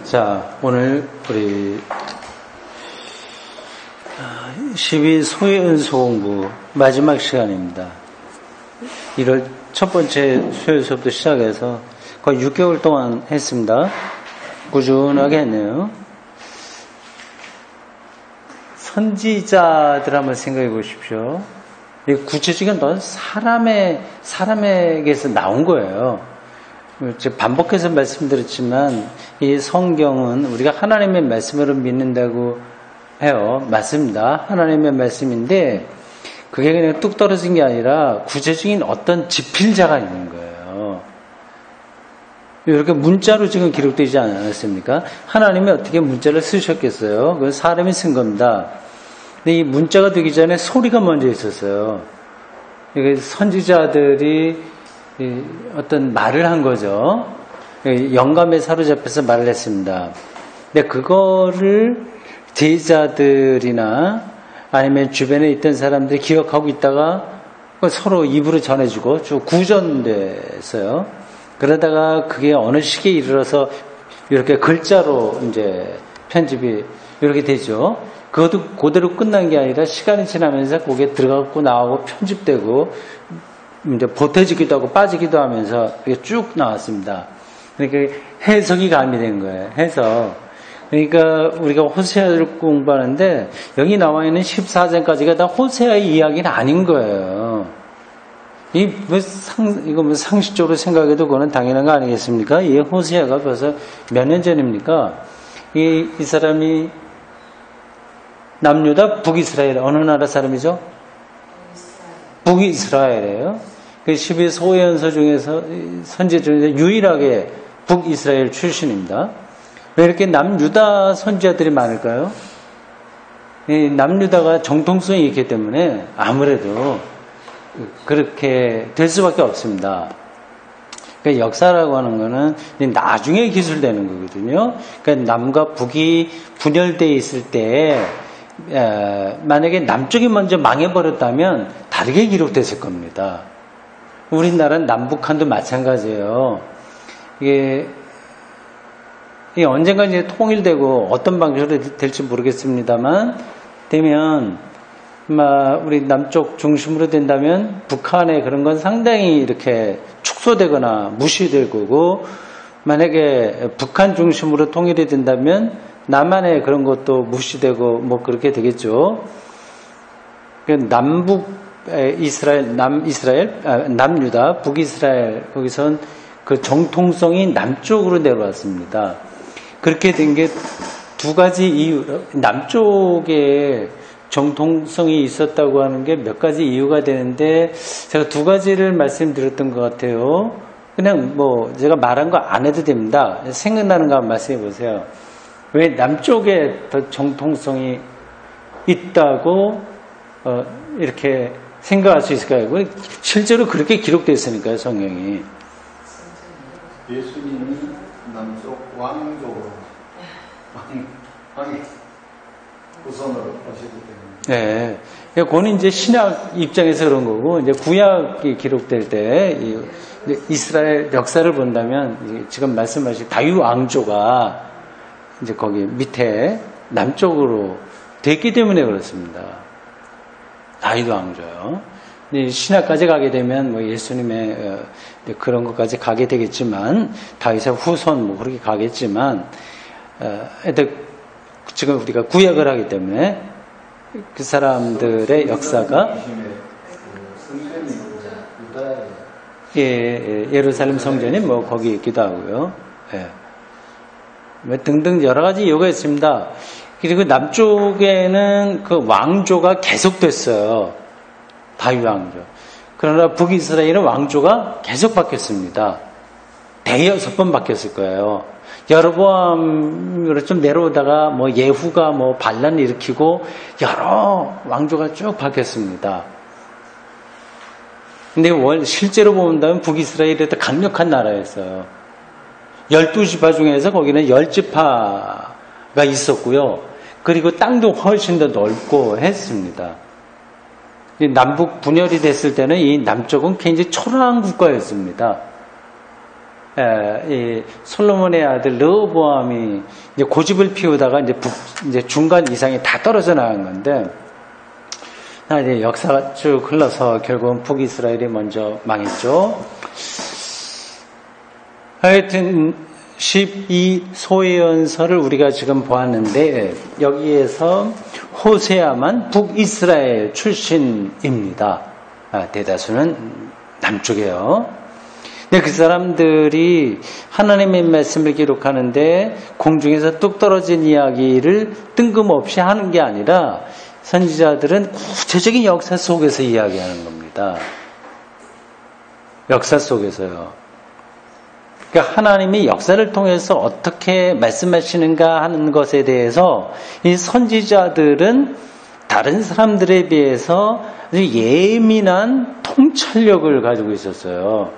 자, 오늘 우리 12 소요연소 공부 마지막 시간입니다. 1월 첫 번째 소요 수업부터 시작해서 거의 6개월 동안 했습니다. 꾸준하게 했네요. 선지자들 한번 생각해 보십시오. 구체적인 건 사람에게서 나온 거예요. 반복해서 말씀드렸지만 이 성경은 우리가 하나님의 말씀으로 믿는다고 해요. 맞습니다. 하나님의 말씀인데 그게 그냥 뚝 떨어진 게 아니라 구체적인 어떤 지필자가 있는 거예요. 이렇게 문자로 지금 기록되지 않았습니까? 하나님이 어떻게 문자를 쓰셨겠어요? 그건 사람이 쓴 겁니다. 근데 이 문자가 되기 전에 소리가 먼저 있었어요. 선지자들이 어떤 말을 한 거죠. 영감에 사로잡혀서 말을 했습니다. 근데 그거를 제자들이나 아니면 주변에 있던 사람들이 기억하고 있다가 서로 입으로 전해주고 쭉 구전됐어요. 그러다가 그게 어느 시기에 이르러서 이렇게 글자로 이제 편집이 이렇게 되죠. 그것도 그대로 끝난 게 아니라 시간이 지나면서 그게 들어가고 나오고 편집되고 이제 보태지기도 하고 빠지기도 하면서 이게 쭉 나왔습니다. 그러니까 해석이 가미된 거예요. 해석. 그러니까 우리가 호세아를 공부하는데 여기 나와 있는 14장까지가 다 호세아의 이야기는 아닌 거예요. 이거 상식적으로 생각해도 그거는 당연한 거 아니겠습니까? 이 호세아가 벌써 몇 년 전입니까? 이 사람이 남유다 북이스라엘 어느 나라 사람이죠? 북이스라엘이에요. 그 12 소요연소 중에서 선지 중에서 유일하게 북이스라엘 출신입니다. 왜 이렇게 남유다 선지자들이 많을까요? 이 남유다가 정통성이 있기 때문에 아무래도 그렇게 될 수밖에 없습니다. 그러니까 역사라고 하는 거는 나중에 기술되는 거거든요. 그러니까 남과 북이 분열되어 있을 때 만약에 남쪽이 먼저 망해버렸다면 다르게 기록됐을 겁니다. 우리나라는 남북한도 마찬가지예요. 이게 언젠가 이제 통일되고 어떤 방식으로 될지 모르겠습니다만 되면 우리 남쪽 중심으로 된다면 북한의 그런 건 상당히 이렇게 축소되거나 무시될 거고 만약에 북한 중심으로 통일이 된다면 남한의 그런 것도 무시되고 뭐 그렇게 되겠죠. 남북 이스라엘, 남유다, 북이스라엘 거기선 그 정통성이 남쪽으로 내려왔습니다. 그렇게 된 게 두 가지 이유, 남쪽에 정통성이 있었다고 하는 게 몇 가지 이유가 되는데 제가 두 가지를 말씀드렸던 것 같아요. 그냥 제가 말한 거 안 해도 됩니다. 생각나는 거 한번 말씀해 보세요. 왜 남쪽에 더 정통성이 있다고 이렇게 생각할 수 있을까요? 실제로 그렇게 기록되어 있으니까요, 성경이. 예수님이 남쪽 왕족으로 왕이 우선으로 하시기 때문에. 네. 그거는 이제 신약 입장에서 그런 거고, 이제 구약이 기록될 때, 이스라엘 역사를 본다면, 지금 말씀하신 다윗 왕조가 이제 거기 밑에 남쪽으로 됐기 때문에 그렇습니다. 다윗 왕조요. 신약까지 가게 되면 예수님의 그런 것까지 가게 되겠지만 다윗의 후손 그렇게 가겠지만 지금 우리가 구약을 하기 때문에 그 사람들의 역사가 예루살렘 성전이 거기 있기도 하고요. 등등 여러 가지 이유가 있습니다. 그리고 남쪽에는 그 왕조가 계속됐어요. 다윗 왕조. 그러나 북이스라엘은 왕조가 계속 바뀌었습니다. 대여섯 번 바뀌었을 거예요. 여로보암으로 좀 내려오다가 예후가 반란을 일으키고 여러 왕조가 쭉 바뀌었습니다. 근데 실제로 본다면 북이스라엘이 더 강력한 나라였어요. 12지파 중에서 거기는 10지파가 있었고요. 그리고 땅도 훨씬 더 넓고 했습니다. 남북 분열이 됐을 때는 이 남쪽은 굉장히 초라한 국가였습니다. 이 솔로몬의 아들 르호보암이 이제 고집을 피우다가 이제 중간 이상이 다 떨어져 나간 건데, 이제 역사가 쭉 흘러서 결국은 북이스라엘이 먼저 망했죠. 하여튼 12소예언서를 우리가 지금 보았는데 여기에서 호세아만 북이스라엘 출신입니다. 대다수는 남쪽이에요. 근데 그 사람들이 하나님의 말씀을 기록하는데 공중에서 뚝 떨어진 이야기를 뜬금없이 하는 게 아니라 선지자들은 구체적인 역사 속에서 이야기하는 겁니다. 역사 속에서요. 그러니까 하나님이 역사를 통해서 어떻게 말씀하시는가 하는 것에 대해서 이 선지자들은 다른 사람들에 비해서 아주 예민한 통찰력을 가지고 있었어요.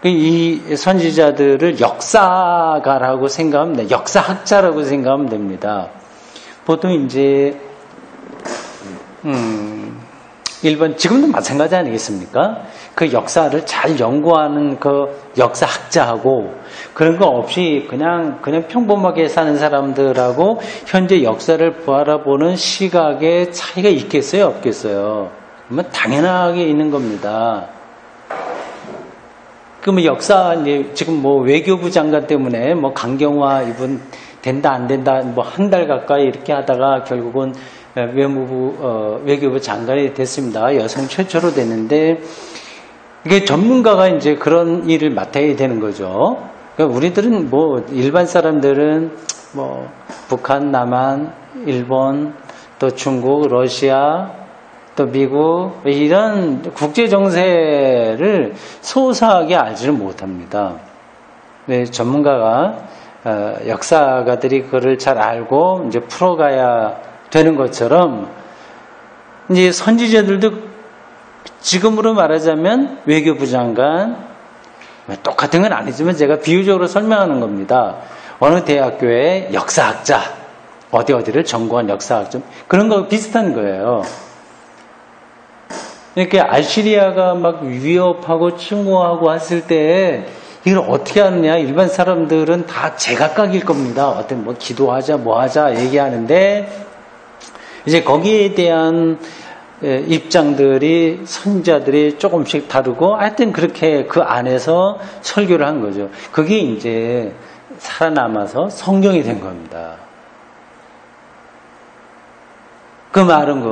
이 선지자들을 역사가라고 생각하면 됩니다. 역사학자라고 생각하면 됩니다. 보통 이제 일본 지금도 마찬가지 아니겠습니까? 그 역사를 잘 연구하는 그 역사학자하고 그런 거 없이 그냥 평범하게 사는 사람들하고 현재 역사를 바라보는 시각의 차이가 있겠어요, 없겠어요? 그러면 당연하게 있는 겁니다. 그 역사 이제 지금 외교부 장관 때문에 강경화 이분 된다 안 된다 한 달 가까이 이렇게 하다가 결국은 외교부 장관이 됐습니다. 여성 최초로 됐는데 이게 전문가가 이제 그런 일을 맡아야 되는 거죠. 그러니까 우리들은 일반 사람들은 북한, 남한, 일본, 또 중국, 러시아, 또 미국 이런 국제 정세를 소소하게 알지를 못합니다. 네, 전문가가 역사가들이 그걸 잘 알고 이제 풀어가야 되는 것처럼 이제 선지자들도 지금으로 말하자면 외교부 장관 똑같은 건 아니지만 제가 비유적으로 설명하는 겁니다. 어느 대학교의 역사학자 어디를 전공한 역사학자 그런 거 비슷한 거예요. 이렇게 알시리아가 막 위협하고 침공하고 왔을 때 이걸 어떻게 하느냐 일반 사람들은 다 제각각일 겁니다. 어떤 기도하자 하자 얘기하는데 이제 거기에 대한 입장들이 선지자들이 조금씩 다르고 하여튼 그렇게 그 안에서 설교를 한 거죠. 그게 이제 살아남아서 성경이 된 겁니다. 그 말은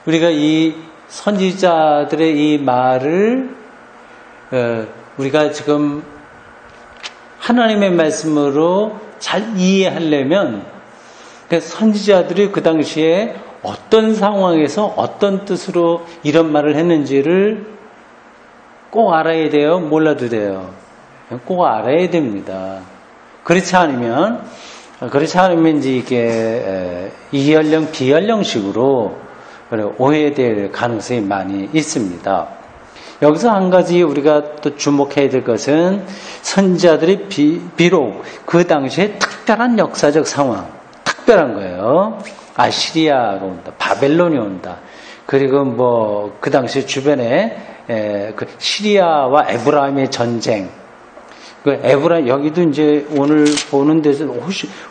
우리가 이 선지자들의 이 말을 우리가 지금 하나님의 말씀으로 잘 이해하려면 선지자들이 그 당시에 어떤 상황에서 어떤 뜻으로 이런 말을 했는지를 꼭 알아야 돼요? 몰라도 돼요? 꼭 알아야 됩니다. 그렇지 않으면 이제 이게 이연령 비연령식으로 오해될 가능성이 많이 있습니다. 여기서 한 가지 우리가 또 주목해야 될 것은 선지자들이 비록 그 당시에 특별한 역사적 상황, 특별한 거예요. 아시리아가 온다, 바벨론이 온다. 그리고 그 당시 주변에 그 시리아와 에브라임의 전쟁. 그 에브라임 여기도 이제 오늘 보는 데서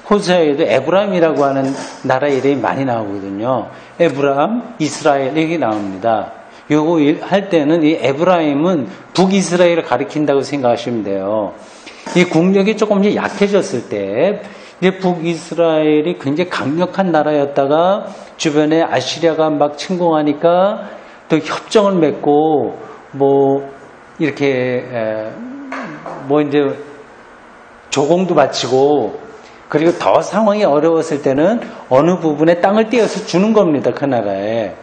호세아에도 에브라임이라고 하는 나라 이름이 많이 나오거든요. 에브라임, 이스라엘 얘기 나옵니다. 요거 할 때는 이 에브라임은 북이스라엘을 가리킨다고 생각하시면 돼요. 이 국력이 조금씩 약해졌을 때 이제 북이스라엘이 굉장히 강력한 나라였다가 주변에 아시리아가 막 침공하니까 또 협정을 맺고 이렇게 이제 조공도 바치고 그리고 더 상황이 어려웠을 때는 어느 부분에 땅을 떼어서 주는 겁니다. 그 나라에.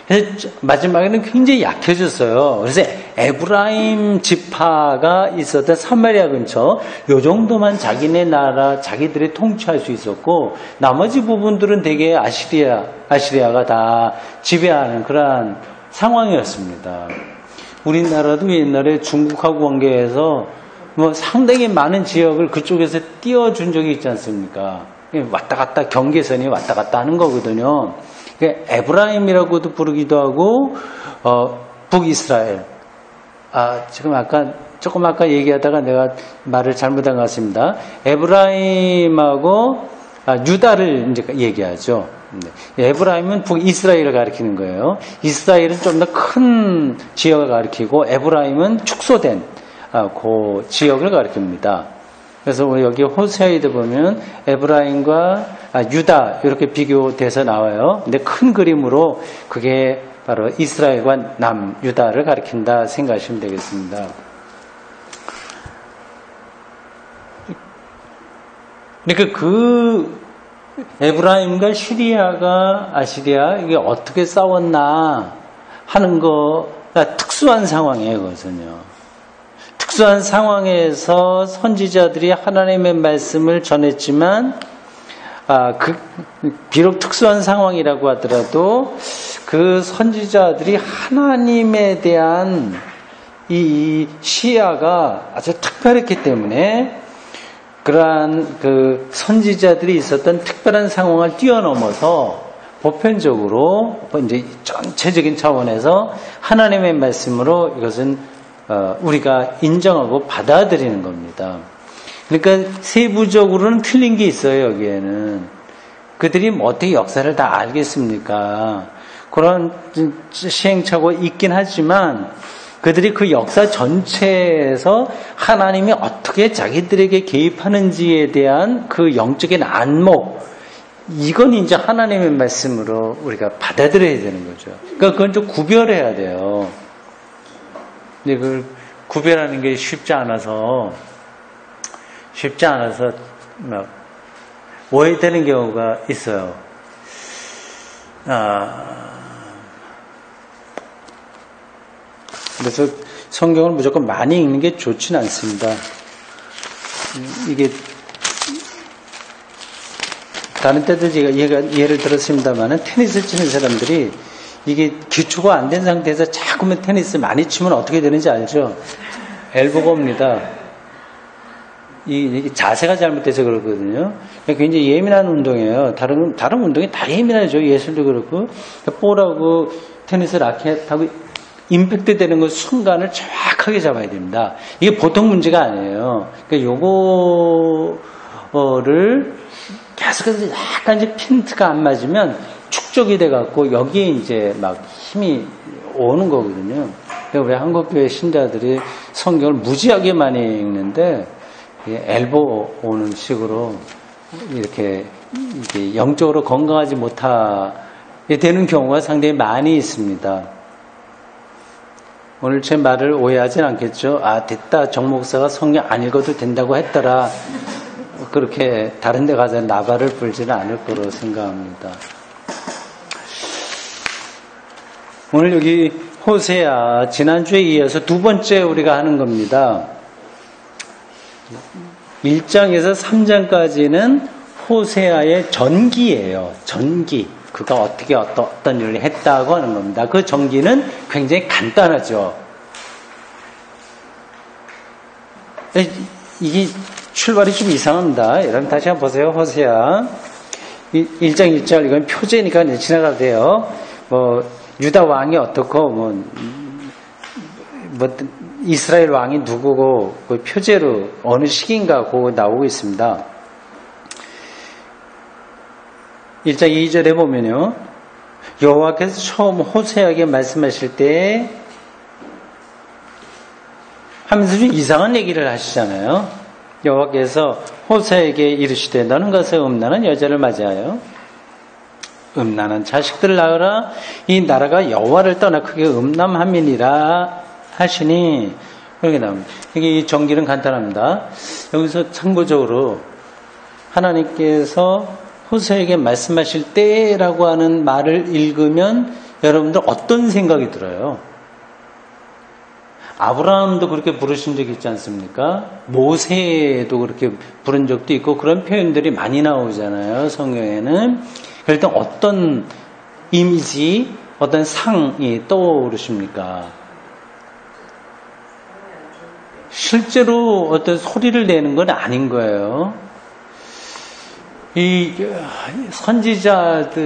그래서 마지막에는 굉장히 약해졌어요. 그래서 에브라임 지파가 있었던 사마리아 근처 요 정도만 자기네 나라 자기들이 통치할 수 있었고 나머지 부분들은 되게 아시리아가 다 지배하는 그러한 상황이었습니다. 우리나라도 옛날에 중국하고 관계해서 상당히 많은 지역을 그쪽에서 띄워준 적이 있지 않습니까? 왔다 갔다 경계선이 왔다 갔다 하는 거거든요. 에브라임이라고도 부르기도 하고 북이스라엘. 지금 아까 조금 아까 얘기하다가 내가 말을 잘못한 것 같습니다. 에브라임하고 유다를 이제 얘기하죠. 에브라임은 북이스라엘을 가리키는 거예요. 이스라엘은 좀 더 큰 지역을 가리키고 에브라임은 축소된 그 지역을 가리킵니다. 그래서 우리 여기 호세아에도 보면 에브라임과 유다 이렇게 비교돼서 나와요. 근데 큰 그림으로 그게 바로 이스라엘과 남유다를 가리킨다 생각하시면 되겠습니다. 그러니까 그 에브라임과 시리아가 아시리아 이게 어떻게 싸웠나 하는 거가 특수한 상황이에요. 그것은요. 특수한 상황에서 선지자들이 하나님의 말씀을 전했지만 비록 특수한 상황이라고 하더라도 그 선지자들이 하나님에 대한 이 시야가 아주 특별했기 때문에 그러한 그 선지자들이 있었던 특별한 상황을 뛰어넘어서 보편적으로 이제 전체적인 차원에서 하나님의 말씀으로 이것은 우리가 인정하고 받아들이는 겁니다. 그러니까 세부적으로는 틀린 게 있어요. 여기에는 그들이 뭐 어떻게 역사를 다 알겠습니까? 그런 시행착오가 있긴 하지만 그들이 그 역사 전체에서 하나님이 어떻게 자기들에게 개입하는지에 대한 그 영적인 안목, 이건 이제 하나님의 말씀으로 우리가 받아들여야 되는 거죠. 그러니까 그건 좀 구별해야 돼요. 근데 그걸 구별하는 게 쉽지 않아서 막 오해되는 경우가 있어요. 그래서 성경을 무조건 많이 읽는 게 좋지는 않습니다. 이게 다른 때도 제가 예를 들었습니다만은 테니스 치는 사람들이 이게 기초가 안 된 상태에서 자꾸만 테니스 많이 치면 어떻게 되는지 알죠? 엘보가 옵니다. 이게 자세가 잘못돼서 그렇거든요. 굉장히 예민한 운동이에요. 다른 운동이 다 예민하죠. 예술도 그렇고. 볼하고 테니스 라켓하고 임팩트 되는 그 순간을 정확하게 잡아야 됩니다. 이게 보통 문제가 아니에요. 그러니까 요거를 계속해서 약간 이제 핀트가 안 맞으면 축적이 돼갖고 여기에 이제 막 힘이 오는 거거든요. 그러니까 왜 한국교회 신자들이 성경을 무지하게 많이 읽는데 엘보 오는 식으로 이렇게 영적으로 건강하지 못하게 되는 경우가 상당히 많이 있습니다. 오늘 제 말을 오해하진 않겠죠? 됐다. 정 목사가 성경 안 읽어도 된다고 했더라. 그렇게 다른 데 가서 나발을 불지는 않을 거로 생각합니다. 오늘 여기 호세아, 지난주에 이어서 두 번째 우리가 하는 겁니다. 1장에서 3장까지는 호세아의 전기예요. 전기. 그가 어떻게 어떤 일을 했다고 하는 겁니다. 그 전기는 굉장히 간단하죠. 이게 출발이 좀 이상합니다. 여러분 다시 한번 보세요. 호세아 1장 1절 이건 표제니까 이제 지나가도 돼요. 유다 왕이 어떻고 이스라엘 왕이 누구고 그 표제로 어느 시기인가 그거 나오고 있습니다. 1장 2절에 보면요. 여호와께서 처음 호세아에게 말씀하실 때 하면서 좀 이상한 얘기를 하시잖아요. 여호와께서 호세아에게 이르시되 너는 가서 음란한 여자를 맞이하여 음란한 자식들을 낳으라. 이 나라가 여호와를 떠나 크게 음란함이니라 하시니 여기 나옵니다. 이 전기는 간단합니다. 여기서 참고적으로 하나님께서 호세아에게 말씀하실 때라고 하는 말을 읽으면 여러분들 어떤 생각이 들어요? 아브라함도 그렇게 부르신 적이 있지 않습니까? 모세도 그렇게 부른 적도 있고 그런 표현들이 많이 나오잖아요. 성경에는. 그럴 때 어떤 이미지, 어떤 상이 떠오르십니까? 실제로 어떤 소리를 내는 건 아닌 거예요. 이 선지자들이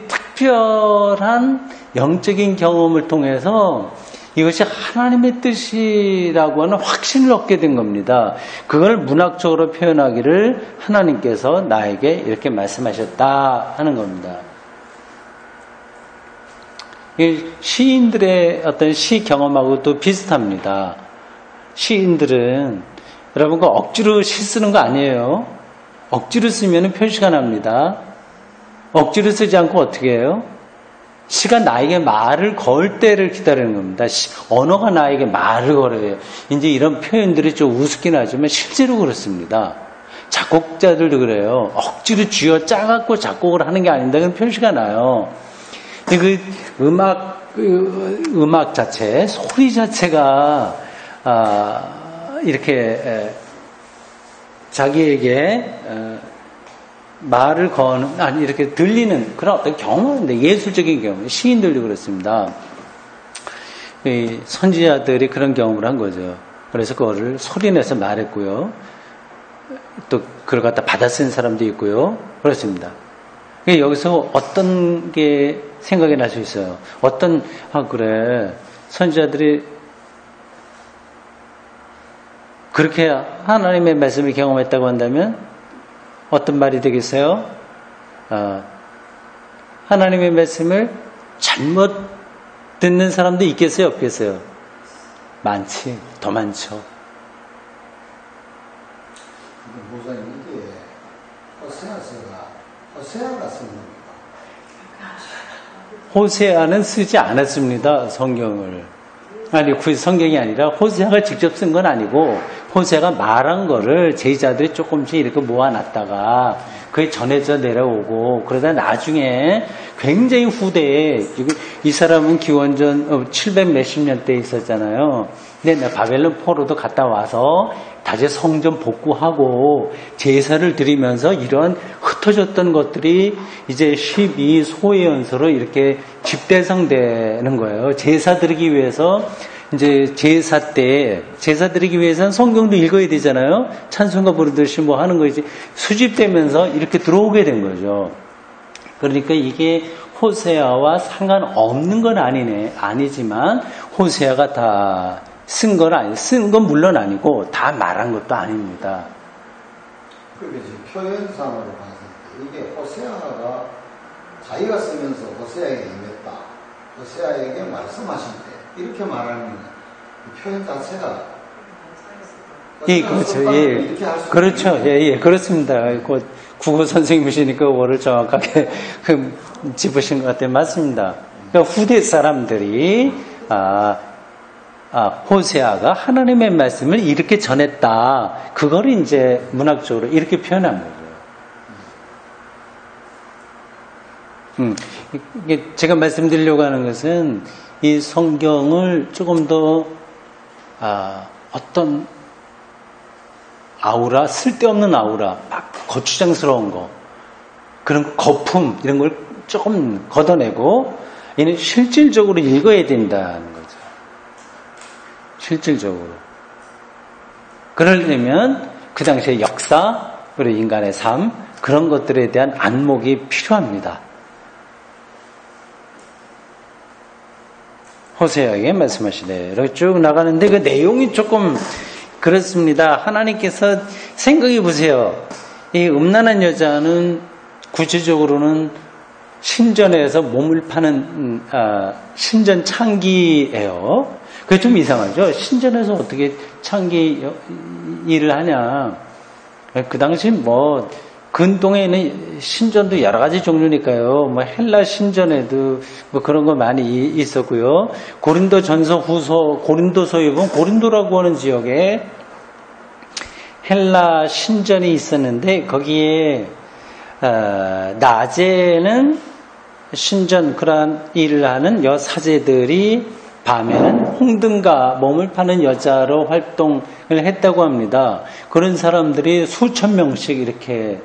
특별한 영적인 경험을 통해서 이것이 하나님의 뜻이라고 하는 확신을 얻게 된 겁니다. 그걸 문학적으로 표현하기를 하나님께서 나에게 이렇게 말씀하셨다 하는 겁니다. 시인들의 어떤 시 경험하고도 비슷합니다. 시인들은 여러분과 억지로 시 쓰는 거 아니에요. 억지로 쓰면 표시가 납니다. 억지로 쓰지 않고 어떻게 해요? 시가 나에게 말을 걸 때를 기다리는 겁니다. 언어가 나에게 말을 걸어요. 이제 이런 표현들이 좀 우습긴 하지만 실제로 그렇습니다. 작곡자들도 그래요. 억지로 쥐어 짜갖고 작곡을 하는 게 아닌데 그런 표시가 나요. 그 음악 자체, 소리 자체가 이렇게 자기에게 말을 거는, 아니, 이렇게 들리는 그런 어떤 경험인데, 예술적인 경험. 시인들도 그렇습니다. 이 선지자들이 그런 경험을 한 거죠. 그래서 그거를 소리내서 말했고요. 또, 그걸 갖다 받아 쓴 사람도 있고요. 그렇습니다. 여기서 어떤 게 생각이 날 수 있어요. 그래. 선지자들이 그렇게 하나님의 말씀을 경험했다고 한다면, 어떤 말이 되겠어요? 하나님의 말씀을 잘못 듣는 사람도 있겠어요? 없겠어요? 많지. 더 많죠. 목사님, 이게 호세아가 쓴 겁니다. 호세아는 쓰지 않았습니다. 성경을. 아니, 그 성경이 아니라 호세아가 직접 쓴 건 아니고 호세아가 말한 거를 제자들이 조금씩 이렇게 모아놨다가 그게 전해져 내려오고 그러다 나중에 굉장히 후대에 이 사람은 기원전 700 몇십 년대에 있었잖아요. 근데 바벨론 포로도 갔다 와서 다시 성전 복구하고 제사를 드리면서 이런 흩어졌던 것들이 이제 12소예언서로 이렇게 집대성되는 거예요. 제사 드리기 위해서 이제 제사 드리기 위해서는 성경도 읽어야 되잖아요. 찬송가 부르듯이 뭐 하는 거 이제 수집되면서 이렇게 들어오게 된 거죠. 그러니까 이게 호세아와 상관없는 건 아니지만 호세아가 다 쓴 건 물론 아니고 다 말한 것도 아닙니다. 그게 지금 표현상으로 봤을 때 이게 호세아가 자기가 쓰면서 호세아에게 임했다. 호세아에게 말씀하신 때 이렇게 말하는 표현 자체가 예, 그렇죠. 예. 그렇죠. 예, 그렇습니다. 국어 선생님이시니까 그거를 정확하게 짚으신 것 같아요. 맞습니다. 그러니까 후대 사람들이 호세아가 하나님의 말씀을 이렇게 전했다. 그걸 이제 문학적으로 이렇게 표현한 거죠. 이게 제가 말씀드리려고 하는 것은 이 성경을 조금 더 어떤 아우라, 쓸데없는 아우라, 막 거추장스러운 거, 그런 거품 이런 걸 조금 걷어내고 얘는 실질적으로 읽어야 된다는 거죠. 실질적으로. 그러려면 그 당시의 역사, 그리고 인간의 삶, 그런 것들에 대한 안목이 필요합니다. 호세아에게 말씀하시네. 이렇게 쭉 나가는데 그 내용이 조금 그렇습니다. 하나님께서 생각해 보세요. 이 음란한 여자는 구체적으로는 신전에서 몸을 파는 신전 창기예요. 그게 좀 이상하죠. 신전에서 어떻게 창기 일을 하냐. 그 당시 뭐 근동에는 신전도 여러 가지 종류니까요. 뭐 헬라 신전에도 뭐 그런 거 많이 있었고요. 고린도 전서 후서, 고린도서에 보면 고린도라고 하는 지역에 헬라 신전이 있었는데 거기에 낮에는 신전 그러한 일을 하는 여사제들이 밤에는 홍등가 몸을 파는 여자로 활동을 했다고 합니다. 그런 사람들이 수천 명씩 이렇게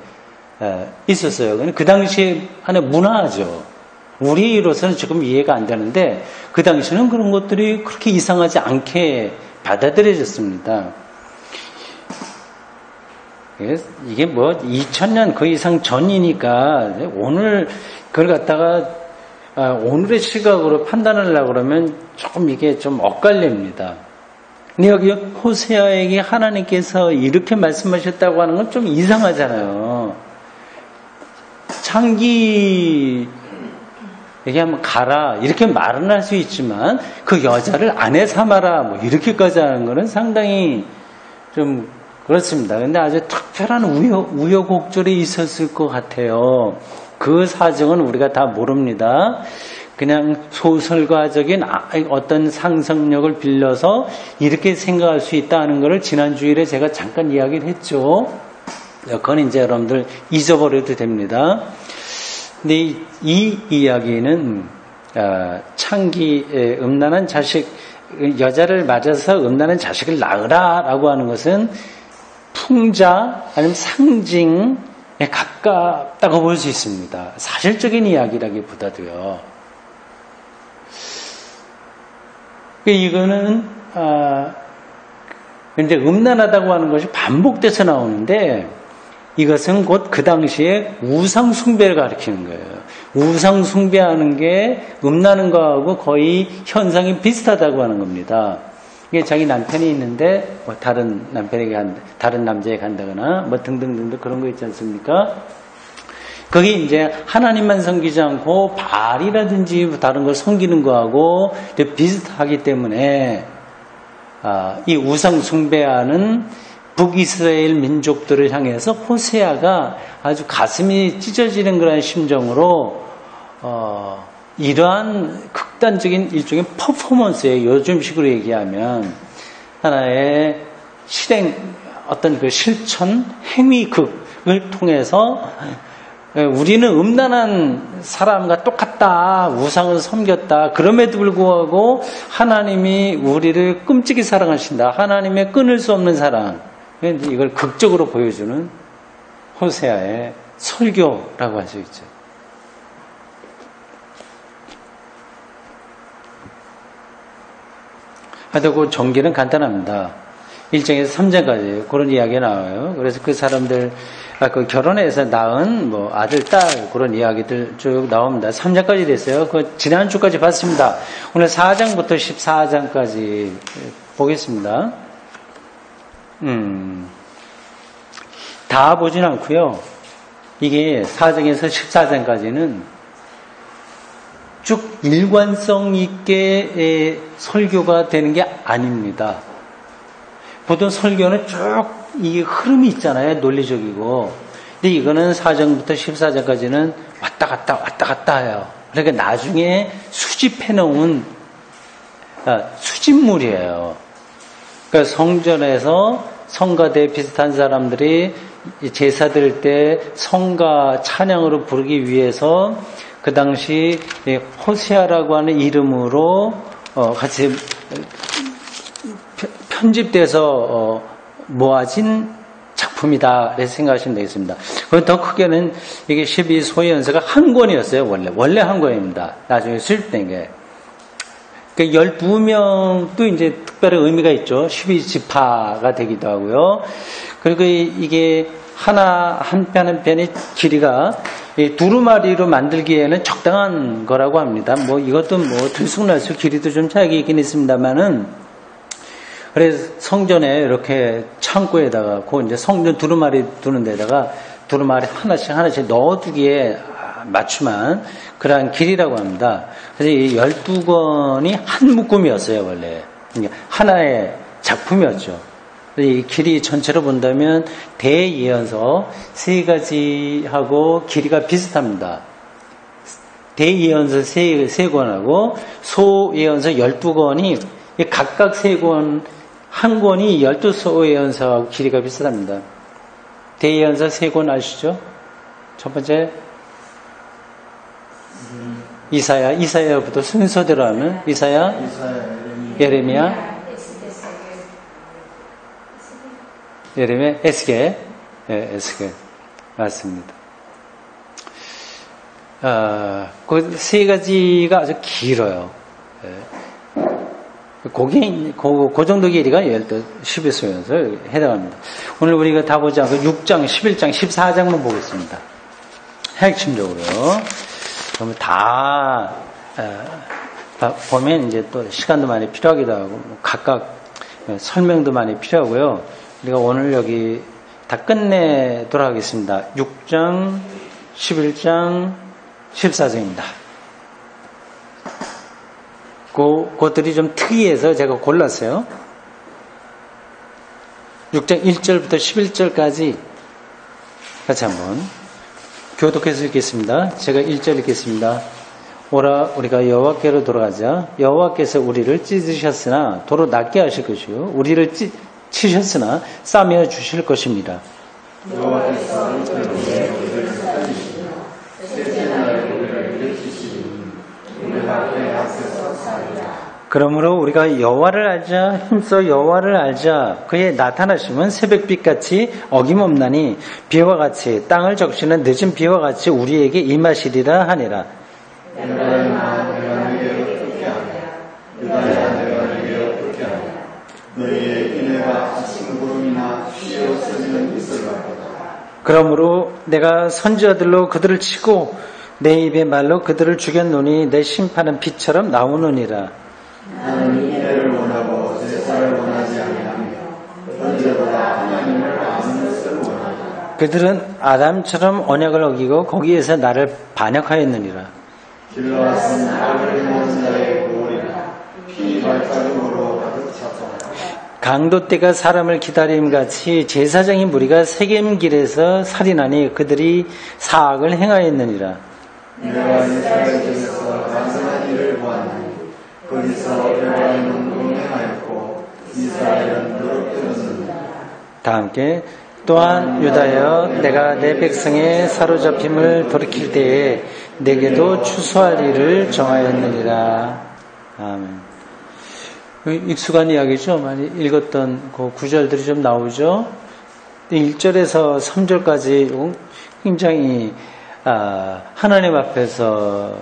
있었어요. 그 당시 하나의 문화죠. 우리로서는 지금 이해가 안 되는데 그 당시는 그런 것들이 그렇게 이상하지 않게 받아들여졌습니다. 이게 뭐 2000년 그 이상 전이니까 오늘 그걸 갖다가 오늘의 시각으로 판단을 하려고 그러면 조금 이게 좀 엇갈립니다. 근데 여기 호세아에게 하나님께서 이렇게 말씀하셨다고 하는 건 좀 이상하잖아요. 창기 얘기하면 가라 이렇게 말은 할 수 있지만 그 여자를 아내 삼아라 뭐 이렇게까지 하는 거는 상당히 좀 그렇습니다. 근데 아주 특별한 우여곡절이 있었을 것 같아요. 그 사정은 우리가 다 모릅니다. 그냥 소설가적인 어떤 상상력을 빌려서 이렇게 생각할 수 있다는 것을 지난 주일에 제가 잠깐 이야기를 했죠. 그건 이제 여러분들 잊어버려도 됩니다. 근데 이 이야기는 창기의 음란한 자식, 여자를 맞아서 음란한 자식을 낳으라라고 하는 것은 풍자 아니면 상징에 가깝다고 볼 수 있습니다. 사실적인 이야기라기보다도요. 이거는 근데 음란하다고 하는 것이 반복돼서 나오는데 이것은 곧 그 당시에 우상 숭배를 가리키는 거예요. 우상 숭배하는 게 음란한 거하고 거의 현상이 비슷하다고 하는 겁니다. 이게 자기 남편이 있는데 뭐 다른 남자에게 간다거나 뭐 등등등등 그런 거 있지 않습니까? 거기 이제 하나님만 섬기지 않고 바알이라든지 다른 걸 섬기는 거하고 비슷하기 때문에 이 우상 숭배하는 북이스라엘 민족들을 향해서 호세아가 아주 가슴이 찢어지는 그런 심정으로 이러한 극단적인 일종의 퍼포먼스예요. 요즘식으로 얘기하면 하나의 실행 어떤 그 실천 행위극을 통해서 우리는 음란한 사람과 똑같다. 우상을 섬겼다. 그럼에도 불구하고 하나님이 우리를 끔찍이 사랑하신다. 하나님의 끊을 수 없는 사랑. 이걸 극적으로 보여주는 호세아의 설교라고 할 수 있죠. 하여튼 그 전개는 간단합니다. 1장에서 3장까지 그런 이야기가 나와요. 그래서 그 사람들 그 결혼해서 낳은 뭐 아들, 딸 그런 이야기들 쭉 나옵니다. 3장까지 됐어요. 그 지난주까지 봤습니다. 오늘 4장부터 14장까지 보겠습니다. 다 보진 않고요. 이게 4장에서 14장까지는 쭉 일관성 있게 설교가 되는 게 아닙니다. 보통 설교는 쭉 이 흐름이 있잖아요. 논리적이고. 근데 이거는 4장부터 14장까지는 왔다 갔다 해요. 그러니까 나중에 수집해놓은 수집물이에요. 그러니까 성전에서 성가대 비슷한 사람들이 제사 드릴 때 성가 찬양으로 부르기 위해서 그 당시 호세아라고 하는 이름으로 같이 편집돼서 모아진 작품이다 이렇게 생각하시면 되겠습니다. 그리고 더 크게는 이게 12소연서가 한 권이었어요. 원래 한 권입니다. 나중에 수집된 게. 그러니까 12명도 이제 특별한 의미가 있죠. 12지파가 되기도 하고요. 그리고 이게 한 편 한 편의 길이가 두루마리로 만들기에는 적당한 거라고 합니다. 뭐 이것도 뭐 들쑥날쑥 길이도 좀 차이가 있긴 있습니다만은 그래서 성전에 이렇게 창고에다가 이제 성전 두루마리 두는 데다가 두루마리 하나씩 넣어두기에 맞춤한 그러한 길이라고 합니다. 그래서 이 12권이 한 묶음이었어요, 원래. 그러니까 하나의 작품이었죠. 이 길이 전체로 본다면 대예언서 3가지하고 길이가 비슷합니다. 대예언서 3권하고 소예언서 12권이 각각 3권, 한 권이 12소예언서하고 길이가 비슷합니다. 대예언서 3권 아시죠? 첫 번째 이사야부터 순서대로 하면 이사야, 예레미야, 에스겔, 에스겔 맞습니다. 그 3가지가 아주 길어요. 그 정도 길이가 12소에서 해당합니다. 오늘 우리가 다 보지 않고 6장, 11장, 14장만 보겠습니다. 핵심적으로요. 그러면 다 보면 이제 또 시간도 많이 필요하기도 하고 각각 설명도 많이 필요하고요. 우리가 오늘 여기 다 끝내도록 하겠습니다. 6장, 11장, 14장입니다. 그것들이 좀 특이해서 제가 골랐어요. 6장 1절부터 11절까지 같이 한번 교독해서 읽겠습니다. 제가 1절 읽겠습니다. 오라 우리가 여호와께로 돌아가자. 여호와께서 우리를 찢으셨으나 도로 낫게 하실 것이요 우리를 치셨으나 싸매어 주실 것입니다. 여호와께서 우리를 살리시며 셋째 날 우리를 일으키시니 우리 앞에서 살리라. 그러므로 우리가 여호와를 알자 힘써 여호와를 알자. 그의 나타나심은 새벽빛같이 어김없나니 비와 같이 땅을 적시는 늦은 비와 같이 우리에게 임하시리라 하니라. 유다야 내가 네게 어떻게 하냐. 유다야 내가 네게 어떻게 하냐. 너희의 인애가 심부름이나 쉬어서지는 있을 것이다. 그러므로 내가 선지자들로 그들을 치고 내 입의 말로 그들을 죽였노니 내 심판은 빛처럼 나오느니라. 나는 인애를 원하고 제사를 원하지 아니하며 언제보다 하나님을 아는 것을 원하노라. 그들은 아담처럼 언약을 어기고 거기에서 나를 반역하였느니라. 길러앗은 악을 행하는 자의 고울이라 피 발자국으로 가득 찼소이다. 강도 때가 사람을 기다림같이 제사장의 무리가 세겜길에서 살인하니 그들이 사악을 행하였느니라. 내가 이스라엘 중에서 간선한 일을 보았나니 거기서 여호와는 동행하였고 이스라엘은 누룩들었느니라. 다 함께 또한 유다여 내가 내 백성의 사로잡힘을 돌이킬 때에 내게도 추수할 일을 정하였느니라. 아멘. 익숙한 이야기죠. 많이 읽었던 그 구절들이 좀 나오죠. 1절에서 3절까지 굉장히 하나님 앞에서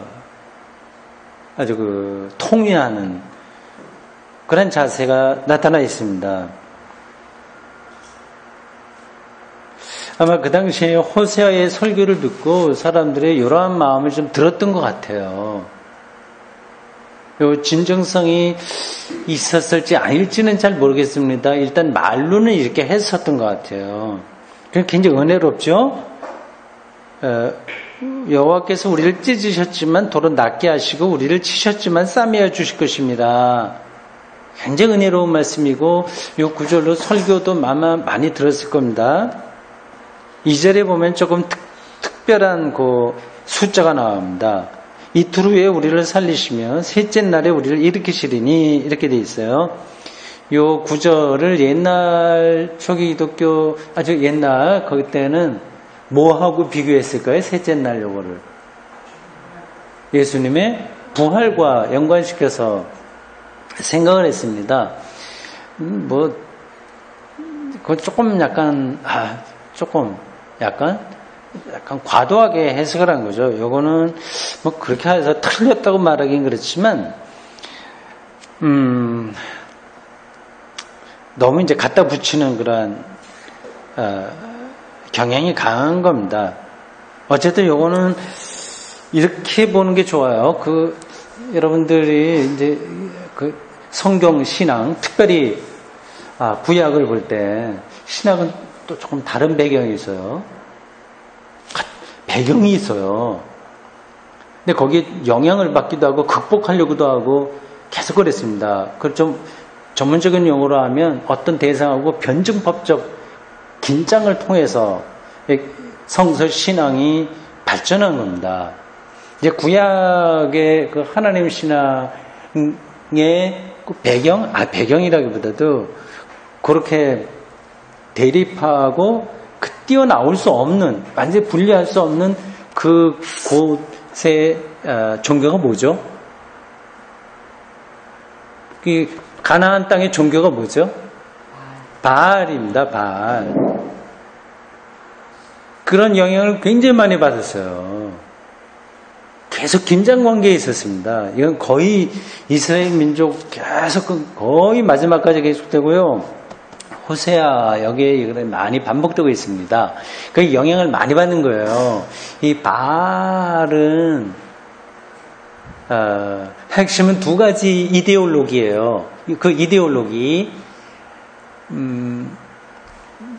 아주 통회하는 그런 자세가 나타나 있습니다. 아마 그 당시에 호세아의 설교를 듣고 사람들의 이러한 마음을 좀 들었던 것 같아요. 요 진정성이 있었을지 아닐지는 잘 모르겠습니다. 일단 말로는 이렇게 했었던 것 같아요. 굉장히 은혜롭죠? 여호와께서 우리를 찢으셨지만 도로 낫게 하시고 우리를 치셨지만 싸매어 주실 것입니다. 굉장히 은혜로운 말씀이고 이 구절로 설교도 많이 들었을 겁니다. 2절에 보면 조금 특별한 그 숫자가 나옵니다. 이틀 후에 우리를 살리시며 셋째 날에 우리를 일으키시리니 이렇게 돼 있어요. 이 구절을 옛날 초기 기독교 아주 옛날 거기 때는 뭐하고 비교했을까요? 셋째 날 요거를 예수님의 부활과 연관시켜서 생각을 했습니다. 그건 조금 약간 과도하게 해석을 한 거죠. 요거는 뭐 그렇게 해서 틀렸다고 말하긴 그렇지만 너무 이제 갖다 붙이는 그런 경향이 강한 겁니다. 어쨌든 요거는 이렇게 보는 게 좋아요. 여러분들이 이제 그 성경 신앙, 특별히 구약을 볼 때 신학은 또 조금 다른 배경이 있어요. 배경이 있어요. 근데 거기에 영향을 받기도 하고 극복하려고도 하고 계속 그랬습니다. 그걸 좀 전문적인 용어로 하면 어떤 대상하고 변증법적 긴장을 통해서 성서 신앙이 발전한 겁니다. 이제 구약의 그 하나님 신앙의 그 배경이라기보다도 그렇게 대립하고 뛰어나올 수 없는, 완전히 분리할 수 없는 그곳의 종교가 뭐죠? 가나안 땅의 종교가 뭐죠? 바알입니다. 바알. 그런 영향을 굉장히 많이 받았어요. 계속 긴장 관계에 있었습니다. 이건 거의 이스라엘 민족 계속 거의 마지막까지 계속되고요. 호세아 여기에 많이 반복되고 있습니다. 그 영향을 많이 받는 거예요. 이 바알은 핵심은 두 가지 이데올로기예요. 그 이데올로기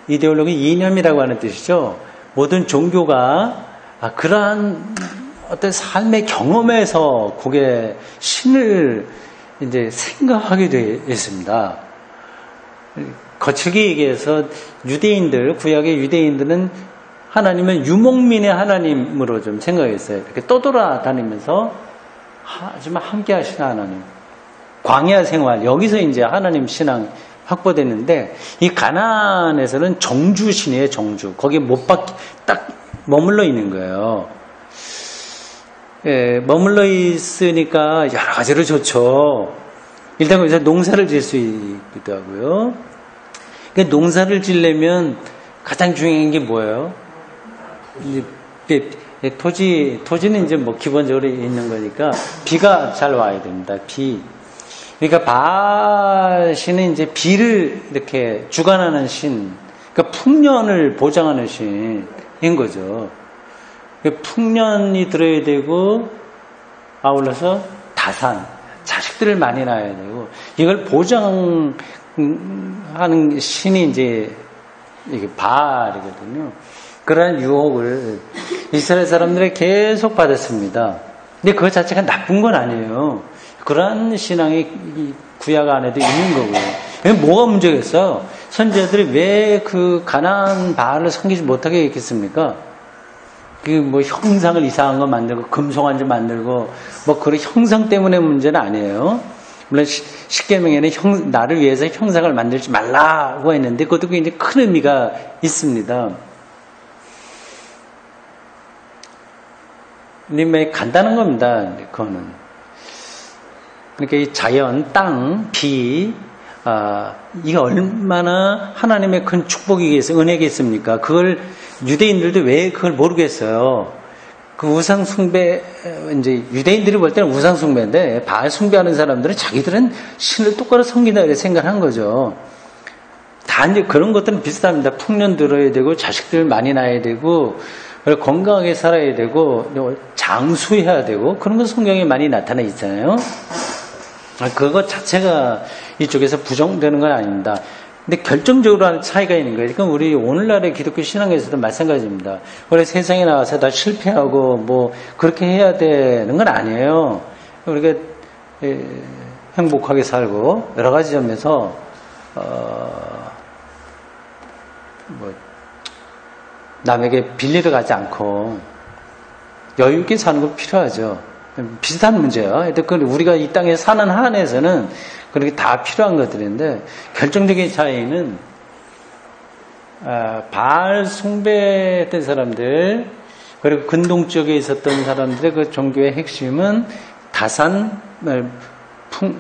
이념이라고 하는 뜻이죠. 모든 종교가 그러한 어떤 삶의 경험에서 그게 신을 이제 생각하게 되어 있습니다. 거칠게 얘기해서 구약의 유대인들은 하나님은 유목민의 하나님으로 좀 생각했어요. 이렇게 떠돌아다니면서 하지만 함께 하시는 하나님. 광야 생활, 여기서 이제 하나님 신앙 확보됐는데, 이 가나안에서는 정주신이에요, 정주. 거기에 딱 머물러 있는 거예요. 예, 머물러 있으니까 여러 가지로 좋죠. 일단 거기서 농사를 질 수 있기도 하고요. 그러니까 농사를 지려면 가장 중요한 게 뭐예요? 토지는 이제 뭐 기본적으로 있는 거니까 비가 잘 와야 됩니다. 비. 그러니까 바알 신은 이제 비를 이렇게 주관하는 신, 그러니까 풍년을 보장하는 신인 거죠. 풍년이 들어야 되고 아울러서 다산, 자식들을 많이 낳아야 되고 이걸 보장하는 신이 이제 이게 바알이거든요. 그러한 유혹을 이스라엘 사람들이 계속 받았습니다. 근데 그것 자체가 나쁜 건 아니에요. 그러한 신앙이 구약 안에도 있는 거고요. 뭐가 문제겠어요? 선지자들이 왜 그 가나안 바알을 섬기지 못하게 했겠습니까? 그 뭐 형상을 이상한 거 만들고 금송아지 만들고 뭐 그런 형상 때문에 문제는 아니에요. 물론 십계명에는 나를 위해서 형상을 만들지 말라고 했는데 그것도 굉장히 큰 의미가 있습니다. 근데 간단한 겁니다. 그거는. 그러니까 이 자연, 땅, 비, 이게 얼마나 하나님의 큰 축복이겠어요, 은혜겠습니까? 그걸 유대인들도 왜 그걸 모르겠어요. 그 우상 숭배, 이제 유대인들이 볼 때는 우상 숭배인데 바알 숭배하는 사람들은 자기들은 신을 똑바로 섬긴다 이렇게 생각한 거죠. 다 이제 그런 것들은 비슷합니다. 풍년 들어야 되고 자식들 많이 낳아야 되고 건강하게 살아야 되고 장수해야 되고 그런 건 성경에 많이 나타나 있잖아요. 그것 자체가 이쪽에서 부정되는 건 아닙니다. 근데 결정적으로 하는 차이가 있는 거예요. 그러니까 우리 오늘날의 기독교 신앙에서도 마찬가지입니다. 원래 세상에 나와서 다 실패하고 뭐 그렇게 해야 되는 건 아니에요. 우리가 행복하게 살고 여러 가지 점에서 뭐 남에게 빌리러 가지 않고 여유 있게 사는 거 필요하죠. 비슷한 문제예요. 우리가 이 땅에 사는 한에서는 그렇게 다 필요한 것들인데 결정적인 차이는 바알 숭배했던 사람들 그리고 근동 지역에 있었던 사람들의 그 종교의 핵심은 다산,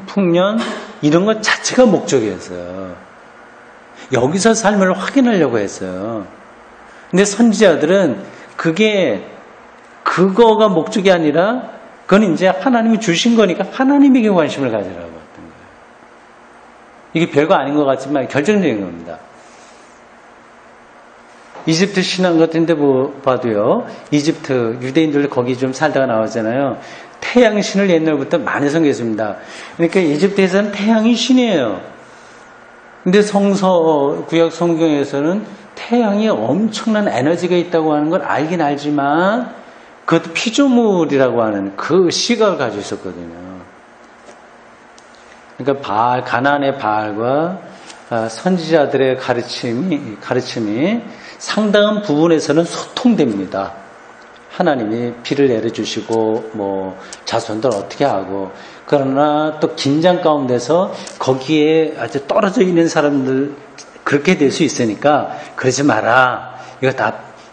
풍년 이런 것 자체가 목적이었어요. 여기서 삶을 확인하려고 했어요. 근데 선지자들은 그거가 목적이 아니라 그건 이제 하나님이 주신 거니까 하나님에게 관심을 가지라고 했던 거예요. 이게 별거 아닌 것 같지만 결정적인 겁니다. 이집트 신앙 같은데 봐도요. 이집트 유대인들 거기 좀 살다가 나왔잖아요. 태양신을 옛날부터 많이 섬겼습니다. 그러니까 이집트에서는 태양이 신이에요. 근데 구약 성경에서는 태양이 엄청난 에너지가 있다고 하는 걸 알긴 알지만 그것도 피조물이라고 하는 그 시각을 가지고 있었거든요. 그러니까 가나안의 바알과 선지자들의 가르침이 상당한 부분에서는 소통됩니다. 하나님이 비를 내려주시고 뭐 자손들 어떻게 하고 그러나 또 긴장 가운데서 거기에 아주 떨어져 있는 사람들 그렇게 될 수 있으니까 그러지 마라.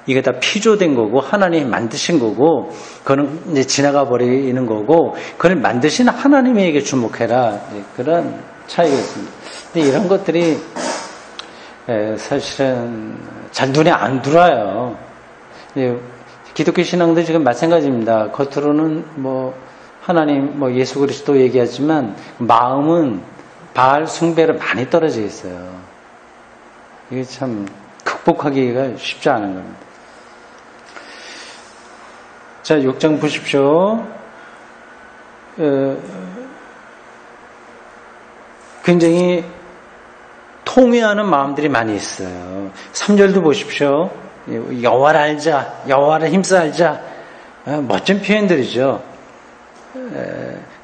이게 다 피조된 거고 하나님이 만드신 거고 그거는 이제 지나가 버리는 거고 그걸 만드신 하나님에게 주목해라. 그런 차이가 있습니다. 근데 이런 것들이 사실은 잘 눈에 안 들어와요. 기독교 신앙도 지금 마찬가지입니다. 겉으로는 뭐 하나님, 뭐 예수 그리스도 얘기하지만 마음은 바알 숭배로 많이 떨어져 있어요. 이게 참 극복하기가 쉽지 않은 겁니다. 자, 6장 보십시오. 굉장히 통회하는 마음들이 많이 있어요. 3절도 보십시오. 여호와를 알자, 여호와를 힘써 알자. 멋진 표현들이죠.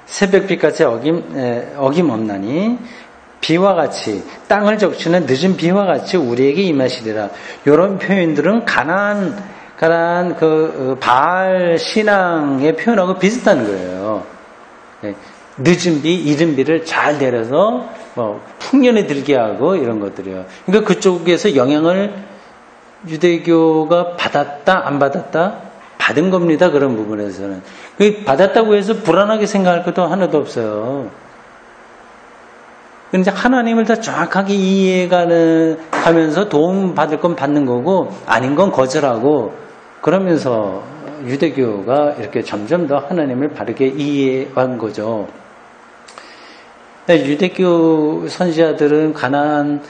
새벽빛같이 어김없나니 비와 같이 땅을 적시는 늦은 비와 같이 우리에게 임하시리라. 이런 표현들은 가나안 그 바알 신앙의 표현하고 비슷한 거예요. 늦은 비, 이른 비를 잘 내려서 풍년에 들게 하고 이런 것들이요. 그러니까 그쪽에서 영향을 유대교가 받았다, 안 받았다? 받은 겁니다. 그런 부분에서는. 받았다고 해서 불안하게 생각할 것도 하나도 없어요. 그런데 하나님을 더 정확하게 이해하면서 도움 받을 건 받는 거고 아닌 건 거절하고 그러면서 유대교가 이렇게 점점 더 하나님을 바르게 이해한 거죠. 유대교 선지자들은 가나안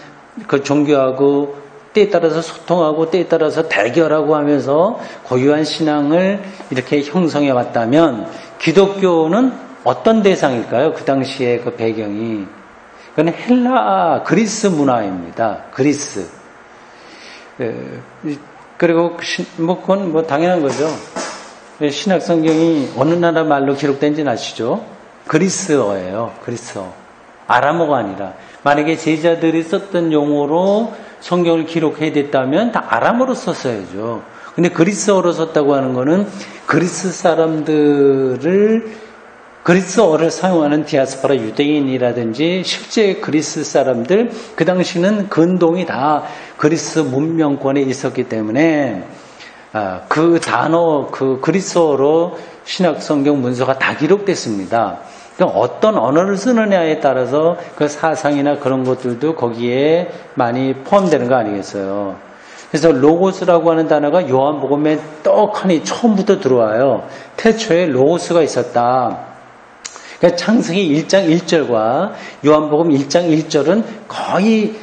그 종교하고 때에 따라서 소통하고 때에 따라서 대결하고 하면서 고유한 신앙을 이렇게 형성해 왔다면 기독교는 어떤 대상일까요? 그 당시에 그 배경이 그건 헬라 그리스 문화입니다. 그리스. 그리고 그건 당연한 거죠. 신약 성경이 어느 나라 말로 기록된지는 아시죠? 그리스어예요. 그리스어. 아람어가 아니라 만약에 제자들이 썼던 용어로 성경을 기록해야 됐다면 다 아람어로 썼어야죠. 근데 그리스어로 썼다고 하는 거는 그리스어를 사용하는 디아스포라 유대인이라든지 실제 그리스 사람들 그 당시는 근동이 다 그리스 문명권에 있었기 때문에 그 단어 그 그리스어로 신약 성경 문서가 다 기록됐습니다. 어떤 언어를 쓰느냐에 따라서 그 사상이나 그런 것들도 거기에 많이 포함되는 거 아니겠어요. 그래서 로고스라고 하는 단어가 요한복음에 떡하니 처음부터 들어와요. 태초에 로고스가 있었다. 그러니까 창세기 1장 1절과 요한복음 1장 1절은 거의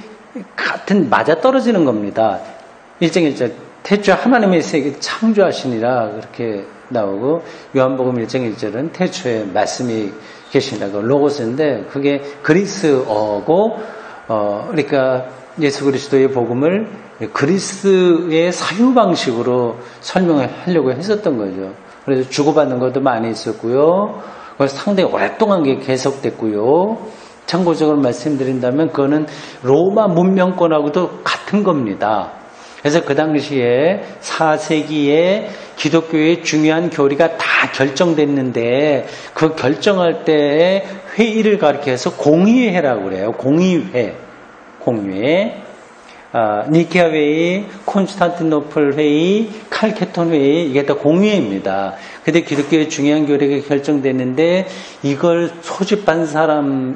같은 맞아떨어지는 겁니다. 1장 1절 태초에 하나님의 세계 창조하시니라 그렇게 나오고 요한복음 1장 1절은 태초에 말씀이 계신다고 로고스인데 그게 그리스어고 그러니까 예수 그리스도의 복음을 그리스의 사유 방식으로 설명하려고 했었던 거죠. 그래서 주고받는 것도 많이 있었고요. 그래서 상당히 오랫동안 계속됐고요. 참고적으로 말씀드린다면 그거는 로마 문명권하고도 같은 겁니다. 그래서 그 당시에 4세기에 기독교의 중요한 교리가 다 결정됐는데 그 결정할 때의 회의를 가리켜서 공의회라고 그래요. 공의회. 니케아 회의, 콘스탄티노플 회의, 칼케톤 회의 이게 다 공의회입니다. 근데 기독교의 중요한 교리가 결정됐는데 이걸 소집한 사람이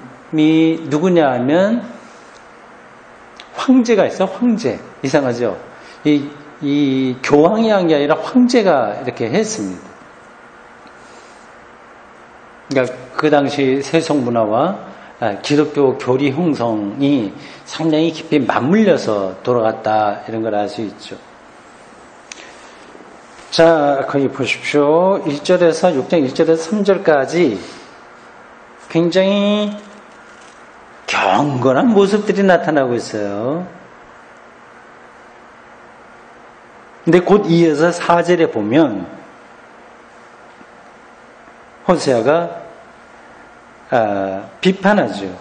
누구냐 하면 황제가 있어. 황제. 이상하죠? 이 교황이 한 게 아니라 황제가 이렇게 했습니다. 그러니까 그 당시 세속 문화와 기독교 교리 형성이 상당히 깊이 맞물려서 돌아갔다 이런 걸 알 수 있죠. 자, 거기 보십시오. 1절에서 6장 1절에서 3절까지 굉장히 경건한 모습들이 나타나고 있어요. 근데 곧 이어서 4절에 보면 호세아가 비판하죠.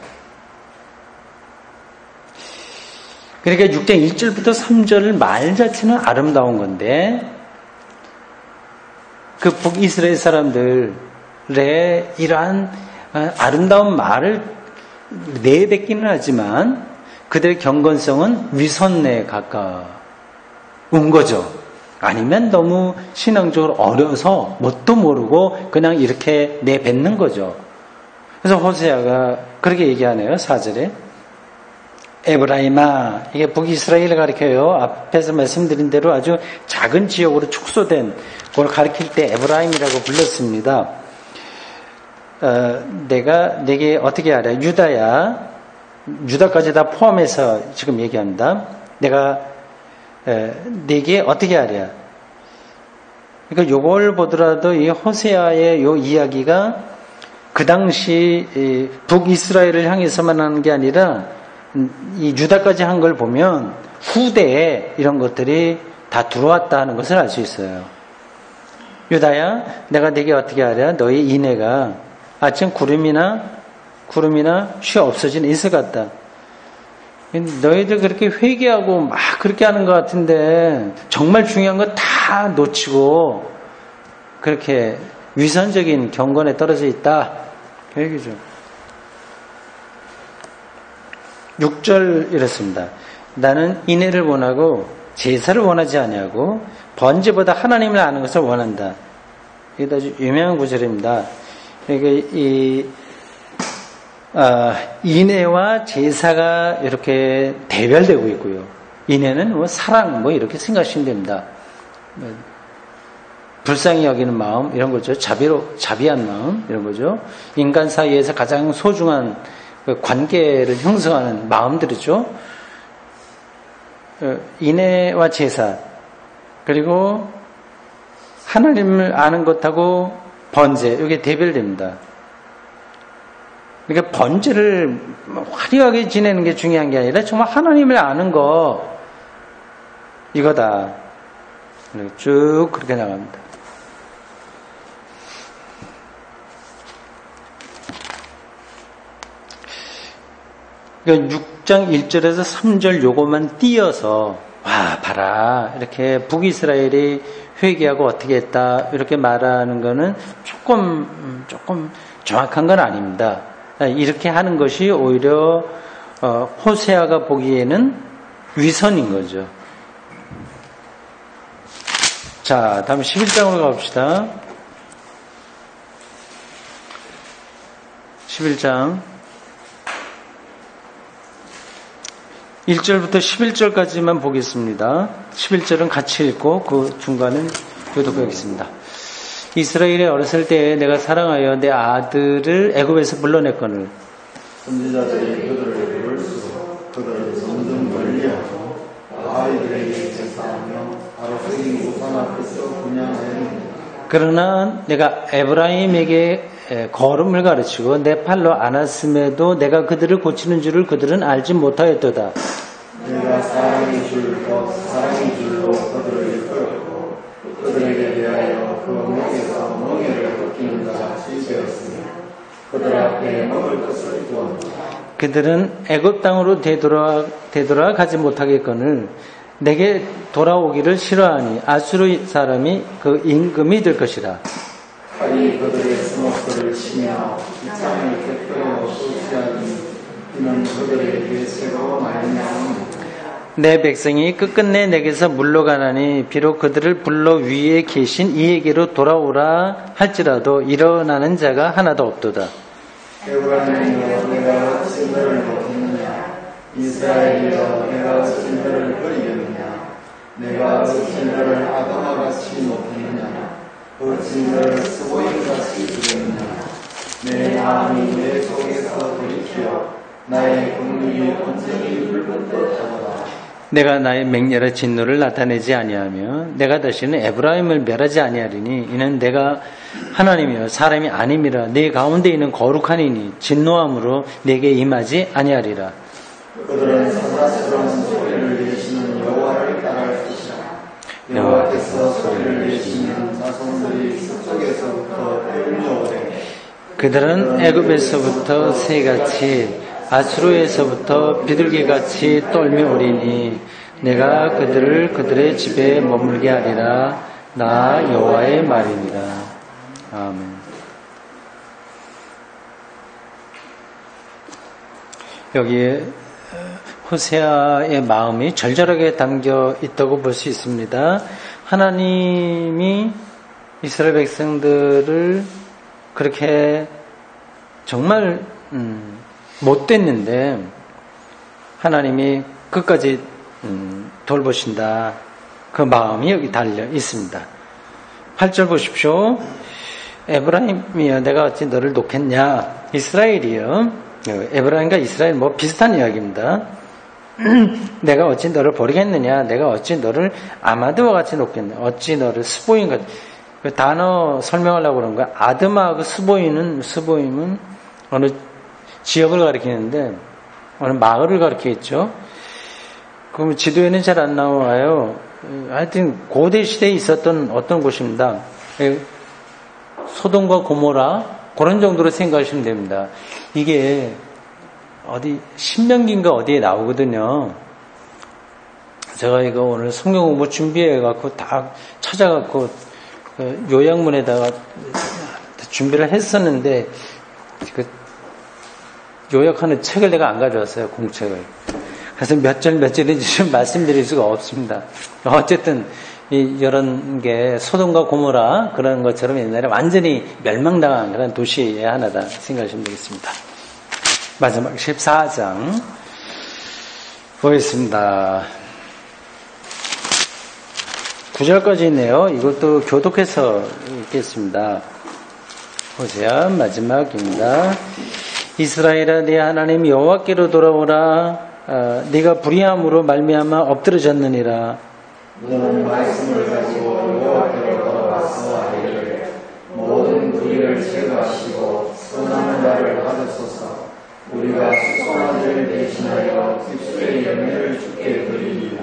그러니까 6장 1절부터 3절 말 자체는 아름다운 건데 그 북이스라엘 사람들의 이러한 아름다운 말을 내뱉기는 하지만 그들의 경건성은 위선에 가까운 거죠. 아니면 너무 신앙적으로 어려서 뭣도 모르고 그냥 이렇게 내뱉는 거죠. 그래서 호세아가 그렇게 얘기하네요. 4절에 에브라임아, 이게 북이스라엘을 가리켜요. 앞에서 말씀드린 대로 아주 작은 지역으로 축소된 그걸 가리킬 때 에브라임이라고 불렀습니다. 내가 내게 어떻게 하랴? 유다야, 유다까지 다 포함해서 지금 얘기합니다. 내가 내게 어떻게 하랴? 그러니까 요걸 보더라도 이 호세아의 요 이야기가 그 당시 북이스라엘을 향해서만 하는 게 아니라 이 유다까지 한 걸 보면 후대에 이런 것들이 다 들어왔다 하는 것을 알 수 있어요. 유다야, 내가 네게 어떻게 하랴? 너희 이내가 아침 구름이나 쉬 없어진 이슬 같다. 너희들 그렇게 회개하고 막 그렇게 하는 것 같은데 정말 중요한 거 다 놓치고 그렇게 위선적인 경건에 떨어져 있다. 그 얘기죠. 6절 이렇습니다. 나는 인애를 원하고 제사를 원하지 아니하고 번제보다 하나님을 아는 것을 원한다. 이게 아주 유명한 구절입니다. 이게 인애와 제사가 이렇게 대별되고 있고요. 인애는 뭐 사랑 뭐 이렇게 생각하시면 됩니다. 불쌍히 여기는 마음 이런 거죠. 자비한 마음 이런 거죠. 인간 사이에서 가장 소중한 관계를 형성하는 마음들이죠. 인애와 제사 그리고 하나님을 아는 것하고 번제 이게 대별됩니다. 그러니까 번제를 화려하게 지내는 게 중요한 게 아니라 정말 하나님을 아는 거 이거다. 쭉 그렇게 나갑니다. 그러니까 6장 1절에서 3절 요것만 띄어서 와 봐라 이렇게 북이스라엘이 회개하고 어떻게 했다 이렇게 말하는 거는 조금 정확한 건 아닙니다. 이렇게 하는 것이 오히려 호세아가 보기에는 위선인 거죠. 자, 다음 11장으로 가봅시다. 11장 1절부터 11절까지만 보겠습니다. 11절은 같이 읽고 그 중간은 교독하겠습니다. 이스라엘이 어렸을 때에 내가 사랑하여 내 아들을 애굽에서 불러냈거늘 선지자들이 그들을 부를수록 그들을 점점 멀리하고 아이들에게 제사하며 아로새긴 우상 앞에서 분양하였느니라. 그러나 내가 에브라임에게 걸음을 가르치고 내 팔로 안았음에도 내가 그들을 고치는 줄을 그들은 알지 못하였도다. 내가 사랑의 줄로 그들을 이끌었고 그들에게 대하여 그 목에서 멍에를 벗기는 것 같이 되었으며 그들 앞에 먹을 것을 두었다. 그들은 애굽 땅으로 되돌아 가지 못하겠거늘 내게 돌아오기를 싫어하니 아수르 사람이 그 임금이 될 것이라. 칼이 그들의 수목들을 치며 기창을 곁들여 쏘시하니 이는 그들의 괴체로 말미암은 내 백성이 끝끝내 내게서 물러가나니 비록 그들을 불러 위에 계신 이에게로 돌아오라 할지라도 일어나는 자가 하나도 없도다. 에브라임이여 내가 어찌 너를 못했느냐 이스라엘이여 내가 어찌 너를 버리겠느냐 내가 어찌 너를 아담아같이 못했느냐 어찌 너를 스보임같이 두겠느냐 내 마음이 내 속에서 돌이켜 나의 국물이 온전히 붉은 듯하도다. 내가 나의 맹렬한 진노를 나타내지 아니하며 내가 다시는 에브라임을 멸하지 아니하리니 이는 내가 하나님이여 사람이 아님이라 내 가운데 있는 거룩하니니 진노함으로 내게 임하지 아니하리라. 그들은 사자처럼 소리를 내시는 여호와를 따라할 것이라. 여호와께서 소리를 내시는 자손들이 서쪽에서부터 떨려오되 그들은 애굽에서부터 새같이 아수르에서부터 비둘기같이 떨며 오리니 내가 그들을 그들의 집에 머물게 하리라. 나 여호와의 말이니라. 아멘. 여기에 호세아의 마음이 절절하게 담겨 있다고 볼 수 있습니다. 하나님이 이스라엘 백성들을 그렇게 정말 못됐는데 하나님이 끝까지 돌보신다. 그 마음이 여기 달려 있습니다. 8절 보십시오. 에브라임이여 내가 어찌 너를 놓겠냐. 이스라엘이여 에브라임과 이스라엘 뭐 비슷한 이야기입니다. 내가 어찌 너를 버리겠느냐. 내가 어찌 너를 아마드와 같이 놓겠느냐. 어찌 너를 스보임과 그 단어 설명하려고 그런 거야. 아드마하고 스보임은 어느 지역을 가리키는데 어느 마을을 가리키겠죠. 그럼 지도에는 잘 안 나와요. 하여튼 고대 시대에 있었던 어떤 곳입니다. 소돔과 고모라 그런 정도로 생각하시면 됩니다. 이게 어디 신명기인가 어디에 나오거든요. 제가 이거 오늘 성경 공부 준비해갖고 다 찾아갖고 요약문에다가 준비를 했었는데 그 요약하는 책을 내가 안 가져왔어요. 공책을. 그래서 몇 절인지 좀 말씀드릴 수가 없습니다. 어쨌든 이런 게 소돔과 고모라 그런 것처럼 옛날에 완전히 멸망당한 그런 도시의 하나다 생각하시면 되겠습니다. 마지막 14장 보겠습니다. 9절까지 있네요. 이것도 교독해서 읽겠습니다. 호세아 마지막입니다. 이스라엘아 네 하나님 여호와께로 돌아오라. 네가 불의함으로 말미암아 엎드러졌느니라. 너는 말씀을 가지고 여호와께로 돌아와서 아이를 모든 불의를 제거하시고 선한 말을 받으소서. 우리가 수송아들 대신하여 깁수의 열매를 주께 드리리라.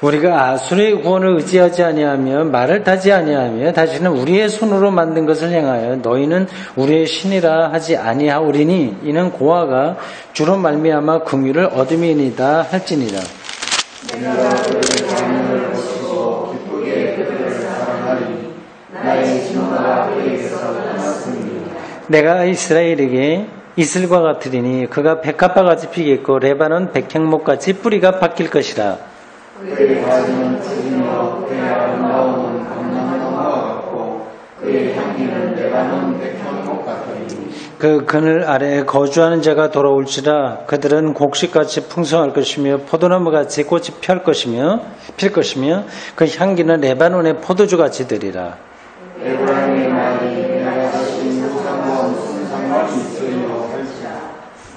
우리가 아수르의 구원을 의지하지 아니하며 말을 타지 아니하며 다시는 우리의 손으로 만든 것을 향하여 너희는 우리의 신이라 하지 아니하오리니 이는 고아가 주로 말미암아 긍휼을 얻음이니이다 할지니라. 내가 그들의 장면을 보시고 기쁘게 그들을 사랑하리니 나의 진노가 그에게서 떠났습니다. 내가 이스라엘에게 이슬과 같으리니 그가 백합화같이 피겠고 레바논 백향목같이 뿌리가 바뀔 것이라. 그의 가지는 푸르며 그의 아름다움은 감람나무와 같고 그의 향기는 레바논 백향목 같으니 그 그늘 아래에 거주하는 자가 돌아올지라. 그들은 곡식같이 풍성할 것이며 포도나무같이 꽃이 필 것이며 그 향기는 레바논의 포도주같이 되리라. 에브라임의 말이 내가 다시 무상과 무슨 상관이 있으리요 할지라.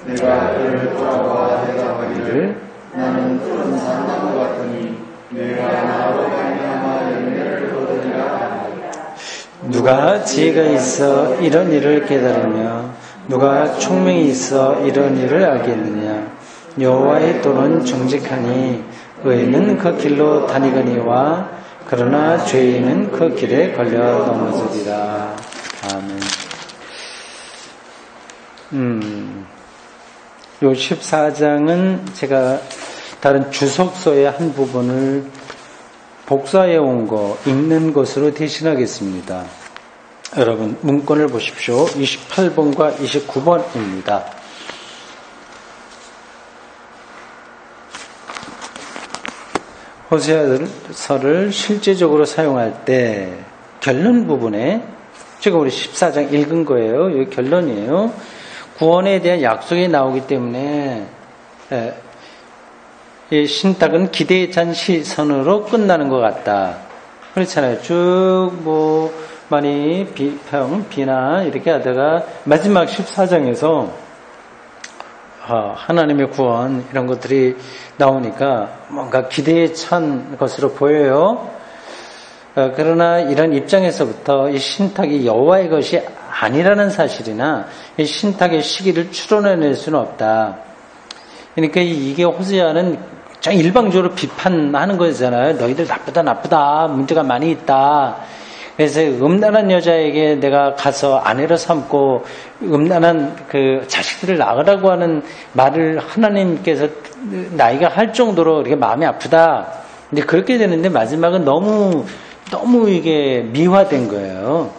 내가 그를 돌아와 대답하기를 나는 푸른 산나무 같으니 내가 나로 말미암아 열매를 거두리라 하리라. 누가 지혜가 있어 이런 일을 깨달으며 누가 총명이 있어 이런 일을 알겠느냐. 여호와의 도는 정직하니 의인은 그 길로 다니거니와 그러나 죄인은 그 길에 걸려 넘어지리라. 아멘. 요 14장은 제가 다른 주석서의 한 부분을 복사해 온 거, 읽는 것으로 대신하겠습니다. 여러분, 문건을 보십시오. 28번과 29번입니다. 호세아서를 실제적으로 사용할 때 결론 부분에, 지금 우리 14장 읽은 거예요. 여기 결론이에요. 구원에 대한 약속이 나오기 때문에 이 신탁은 기대에 찬 시선으로 끝나는 것 같다. 그렇잖아요. 쭉 많이 비나 이렇게 하다가 마지막 14장에서 하나님의 구원 이런 것들이 나오니까 뭔가 기대에 찬 것으로 보여요. 그러나 이런 입장에서부터 이 신탁이 여호와의 것이 아니라는 사실이나 이 신탁의 시기를 추론해낼 수는 없다. 그러니까 이게 호세아는 일방적으로 비판하는 거잖아요. 너희들 나쁘다, 문제가 많이 있다. 그래서 음란한 여자에게 내가 가서 아내로 삼고 음란한 그 자식들을 낳으라고 하는 말을 하나님께서 나이가 할 정도로 이렇게 마음이 아프다. 근데 그렇게 되는데 마지막은 너무 이게 미화된 거예요.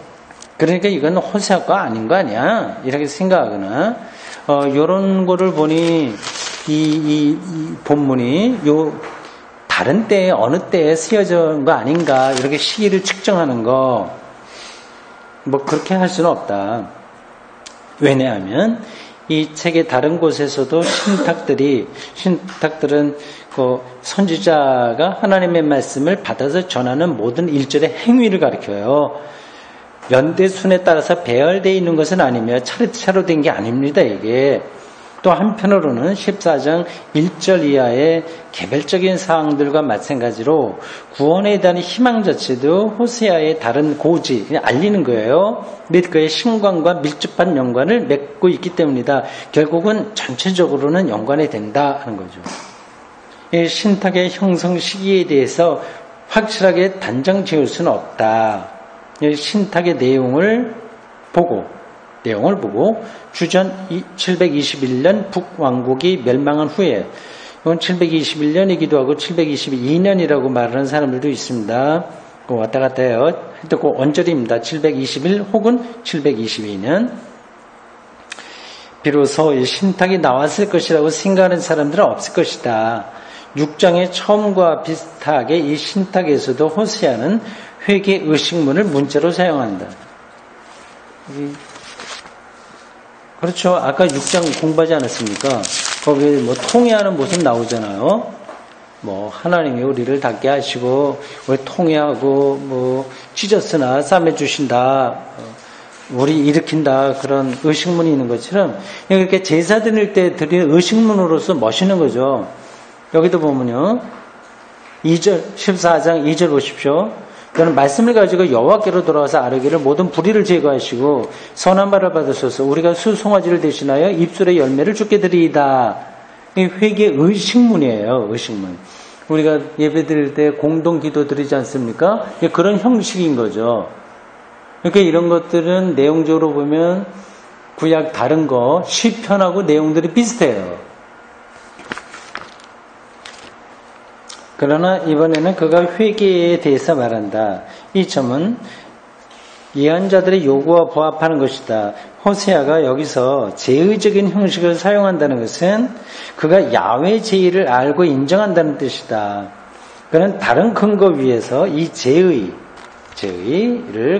그러니까 이건 호세아 거 아닌 거 아니야? 이렇게 생각하거나, 요런 거를 보니, 이 본문이 다른 때에, 어느 때에 쓰여진 거 아닌가, 이렇게 시기를 측정하는 거, 그렇게 할 수는 없다. 왜냐하면, 이 책의 다른 곳에서도 신탁들은 그 선지자가 하나님의 말씀을 받아서 전하는 모든 일절의 행위를 가리켜요. 연대순에 따라서 배열되어 있는 것은 아니며 차례차례 된 게 아닙니다. 이게 또 한편으로는 14장 1절 이하의 개별적인 사항들과 마찬가지로 구원에 대한 희망 자체도 호세아의 다른 고지, 알리는 거예요. 및 그의 신관과 밀접한 연관을 맺고 있기 때문이다. 결국은 전체적으로는 연관이 된다 하는 거죠. 이 신탁의 형성 시기에 대해서 확실하게 단정 지을 수는 없다. 신탁의 내용을 보고 주전 721년 북왕국이 멸망한 후에, 이건 721년이기도 하고 722년이라고 말하는 사람들도 있습니다. 왔다 갔다 해요. 또 그 언절입니다. 721 혹은 722년. 비로소 이 신탁이 나왔을 것이라고 생각하는 사람들은 없을 것이다. 6장의 처음과 비슷하게 이 신탁에서도 호세아는 회개 의식문을 문자로 사용한다. 그렇죠. 아까 6장 공부하지 않았습니까? 거기에 뭐 통회하는 모습 나오잖아요. 뭐 하나님이 우리를 닦게 하시고 우리 통회하고 뭐 찢었으나 싸매 주신다. 우리 일으킨다. 그런 의식문이 있는 것처럼 이렇게 제사 드릴 때 드리는 의식문으로서 멋있는 거죠. 여기도 보면요. 2절 14장 2절 보십시오. 그는 말씀을 가지고 여호와께로 돌아와서 아뢰기를 모든 불의를 제거하시고 선한 말을 받으소서. 우리가 수송아지를 대신하여 입술의 열매를 주게 드리이다. 이 회개 의식문이에요. 의식문. 우리가 예배 드릴 때 공동 기도 드리지 않습니까? 그런 형식인 거죠. 그러니까 이런 것들은 내용적으로 보면 구약 다른 거 시편하고 내용들이 비슷해요. 그러나 이번에는 그가 회개에 대해서 말한다. 이 점은 예언자들의 요구와 부합하는 것이다. 호세아가 여기서 제의적인 형식을 사용한다는 것은 그가 야훼 제의를 알고 인정한다는 뜻이다. 그는 다른 근거 위에서 이 제의를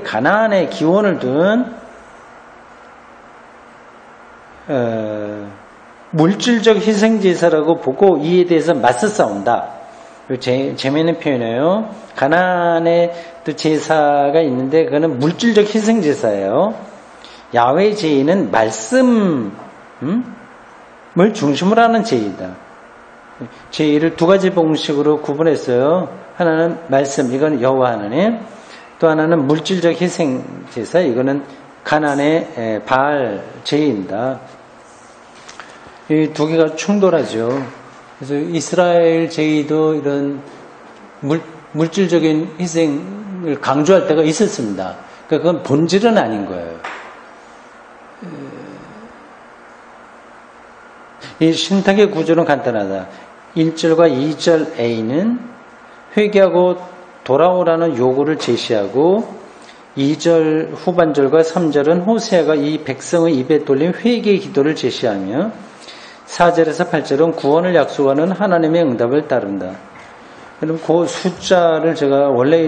가나안의 기원을 둔 물질적 희생제사라고 보고 이에 대해서 맞서 싸운다. 재미있는 표현이에요. 가나안의 또 제사가 있는데 그거는 물질적 희생 제사예요. 야훼 제의는 말씀을 중심으로 하는 제의다. 제의를 두 가지 방식으로 구분했어요. 하나는 말씀, 이건 여호와 하나님. 또 하나는 물질적 희생 제사, 이거는 가나안의 바알 제의입니다. 이 두 개가 충돌하죠. 그래서 이스라엘 제의도 이런 물질적인 희생을 강조할 때가 있었습니다. 그러니까 그건 본질은 아닌 거예요. 이 신탁의 구조는 간단하다. 1절과 2절 A는 회개하고 돌아오라는 요구를 제시하고 2절 후반절과 3절은 호세아가 이 백성의 입에 돌린 회개의 기도를 제시하며 4절에서 8절은 구원을 약속하는 하나님의 응답을 따른다. 그럼 그 숫자를 제가 원래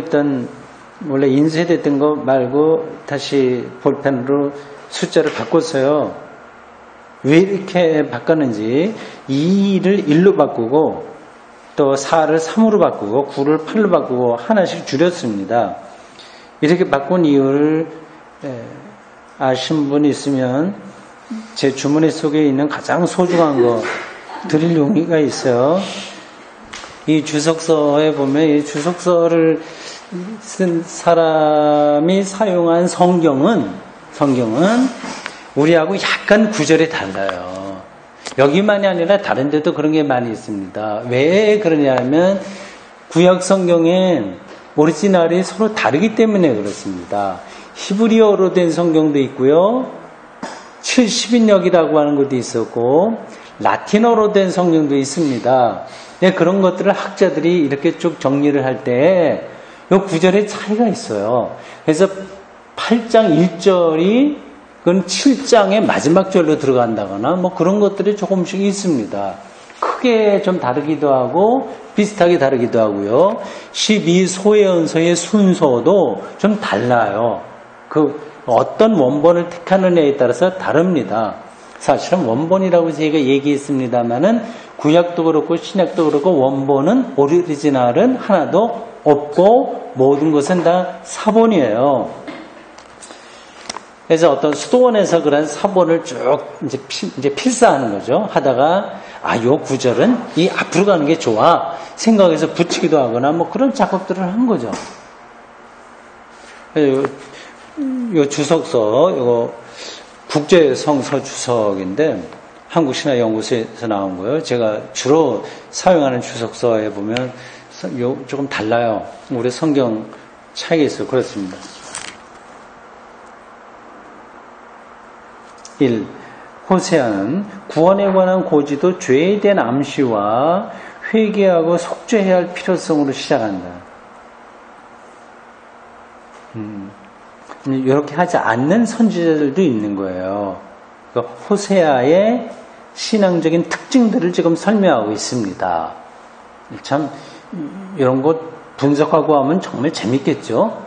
인쇄됐던 거 말고 다시 볼펜으로 숫자를 바꿨어요. 왜 이렇게 바꿨는지 2를 1로 바꾸고 또 4를 3으로 바꾸고 9를 8로 바꾸고 하나씩 줄였습니다. 이렇게 바꾼 이유를 아신 분이 있으면 제 주머니 속에 있는 가장 소중한 거 드릴 용의가 있어요. 이 주석서에 보면 이 주석서를 쓴 사람이 사용한 성경은 우리하고 약간 구절이 달라요. 여기만이 아니라 다른 데도 그런 게 많이 있습니다. 왜 그러냐면 구약 성경에 오리지널이 서로 다르기 때문에 그렇습니다. 히브리어로 된 성경도 있고요. 70인역이라고 하는 것도 있었고 라틴어로 된 성경도 있습니다. 네, 그런 것들을 학자들이 이렇게 쭉 정리를 할 때 이 구절의 차이가 있어요. 그래서 8장 1절이 그건 7장의 마지막 절로 들어간다거나 뭐 그런 것들이 조금씩 있습니다. 크게 좀 다르기도 하고 비슷하게 다르기도 하고요. 12소예언서의 순서도 좀 달라요. 그 어떤 원본을 택하느냐에 따라서 다릅니다. 사실은 원본이라고 저희가 얘기했습니다만은 구약도 그렇고 신약도 그렇고 원본은 오리지널은 하나도 없고 모든 것은 다 사본이에요. 그래서 어떤 수도원에서 그런 사본을 쭉 이제 필사하는 거죠. 하다가, 요 구절은 이 앞으로 가는 게 좋아. 생각해서 붙이기도 하거나 뭐 그런 작업들을 한 거죠. 요 주석서, 요거 국제성서 주석인데, 한국신화연구소에서 나온 거예요. 제가 주로 사용하는 주석서에 보면 조금 달라요. 우리 성경 차이가 있어요. 그렇습니다. 1. 호세아는 구원에 관한 고지도 죄에 대한 암시와 회개하고 속죄해야 할 필요성으로 시작한다. 이렇게 하지 않는 선지자들도 있는 거예요. 그러니까 호세아의 신앙적인 특징들을 지금 설명하고 있습니다. 참 이런 것 분석하고 하면 정말 재밌겠죠.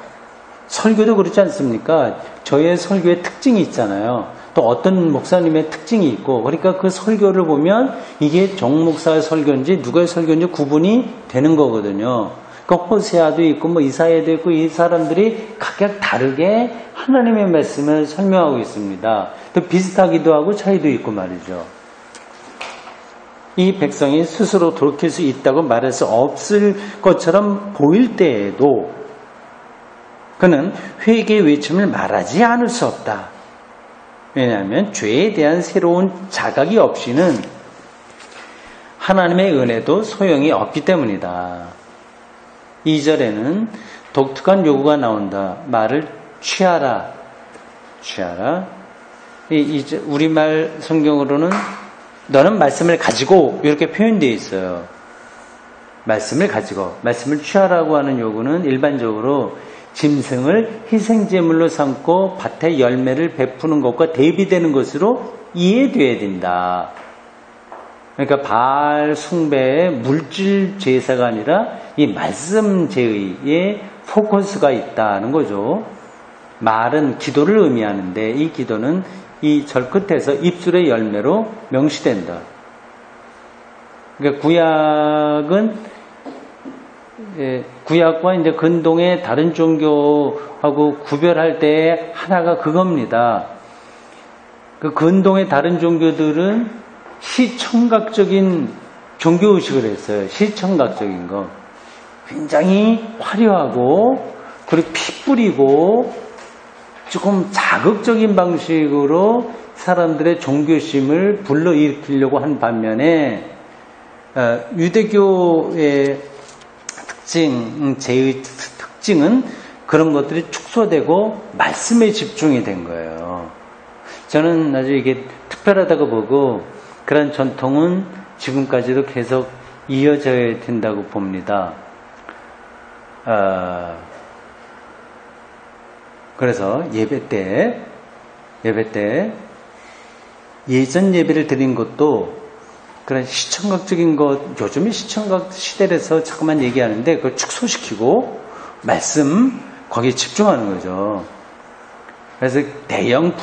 설교도 그렇지 않습니까? 저의 설교의 특징이 있잖아요. 또 어떤 목사님의 특징이 있고, 그러니까 그 설교를 보면 이게 정 목사의 설교인지 누가의 설교인지 구분이 되는 거거든요. 그러니까 호세아도 있고 뭐 이사야도 있고 이 사람들이 각각 다르게 하나님의 말씀을 설명하고 있습니다. 또 비슷하기도 하고 차이도 있고 말이죠. 이 백성이 스스로 돌이킬 수 있다고 말해서 없을 것처럼 보일 때에도 그는 회개 외침을 말하지 않을 수 없다. 왜냐하면 죄에 대한 새로운 자각이 없이는 하나님의 은혜도 소용이 없기 때문이다. 2절에는 독특한 요구가 나온다. 말을 취하라. 취하라. 우리말 성경으로는 너는 말씀을 가지고 이렇게 표현되어 있어요. 말씀을 가지고. 말씀을 취하라고 하는 요구는 일반적으로 짐승을 희생제물로 삼고 밭에 열매를 베푸는 것과 대비되는 것으로 이해되어야 된다. 그러니까 바알 숭배의 물질 제사가 아니라 이 말씀 제의에 포커스가 있다는 거죠. 말은 기도를 의미하는데 이 기도는 이 절 끝에서 입술의 열매로 명시된다. 그러니까 구약과 이제 근동의 다른 종교하고 구별할 때 하나가 그겁니다. 그 근동의 다른 종교들은 시청각적인 종교의식을 했어요. 시청각적인 거. 굉장히 화려하고, 그리고 피 뿌리고, 조금 자극적인 방식으로 사람들의 종교심을 불러일으키려고 한 반면에, 유대교의 제의 특징은 그런 것들이 축소되고 말씀에 집중이 된 거예요. 저는 아주 이게 특별하다고 보고 그런 전통은 지금까지도 계속 이어져야 된다고 봅니다. 그래서 예배 때 예전 예배를 드린 것도 그런 시청각적인 것, 요즘에 시청각 시대라서 자꾸만 얘기하는데 그걸 축소시키고 말씀 거기에 집중하는 거죠. 그래서 대형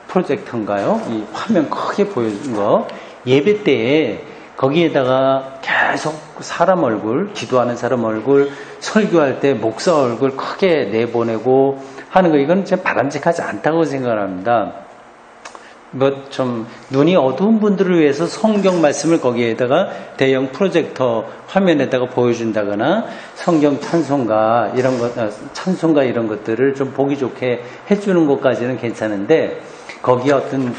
프로젝터인가요? 이 화면 크게 보여준 거 예배 때에 거기에다가 계속 사람 얼굴, 기도하는 사람 얼굴, 설교할 때 목사 얼굴 크게 내보내고 하는 거, 이건 참 바람직하지 않다고 생각합니다. 뭐 좀 눈이 어두운 분들을 위해서 성경 말씀을 거기에다가 대형 프로젝터 화면에다가 보여준다거나 성경 찬송가 이런 것들을 좀 보기 좋게 해주는 것까지는 괜찮은데, 거기에 어떤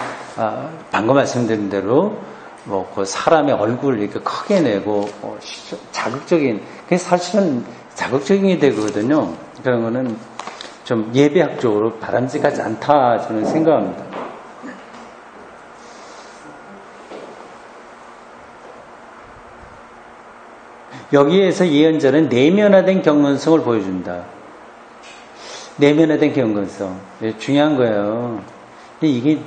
방금 말씀드린 대로 뭐 그 사람의 얼굴을 이렇게 크게 내고 자극적인, 그게 사실은 자극적인 게 되거든요. 그런 거는 좀 예배학적으로 바람직하지 않다 저는 생각합니다. 여기에서 예언자는 내면화된 경건성을 보여준다. 내면화된 경건성. 중요한 거예요. 이게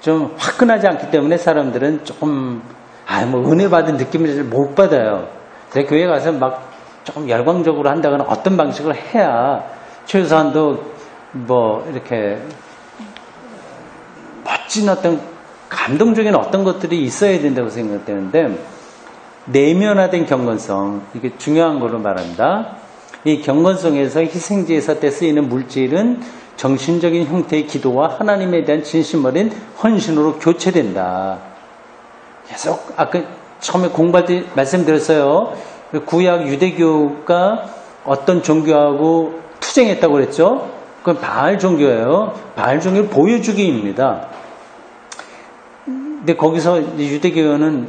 좀 화끈하지 않기 때문에 사람들은 조금, 은혜 받은 느낌을 못 받아요. 제가 교회 가서 막 조금 열광적으로 한다거나 어떤 방식으로 해야 최소한도 뭐 이렇게 멋진 어떤 감동적인 어떤 것들이 있어야 된다고 생각되는데, 내면화된 경건성, 이게 중요한 걸로 말합니다. 이 경건성에서 희생제사 때 쓰이는 물질은 정신적인 형태의 기도와 하나님에 대한 진심 어린 헌신으로 교체된다. 계속 아까 처음에 공부할 때 말씀드렸어요. 구약 유대교가 어떤 종교하고 투쟁했다고 그랬죠? 그건 바알 종교예요. 바알 종교는 보여주기입니다. 근데 거기서 유대교는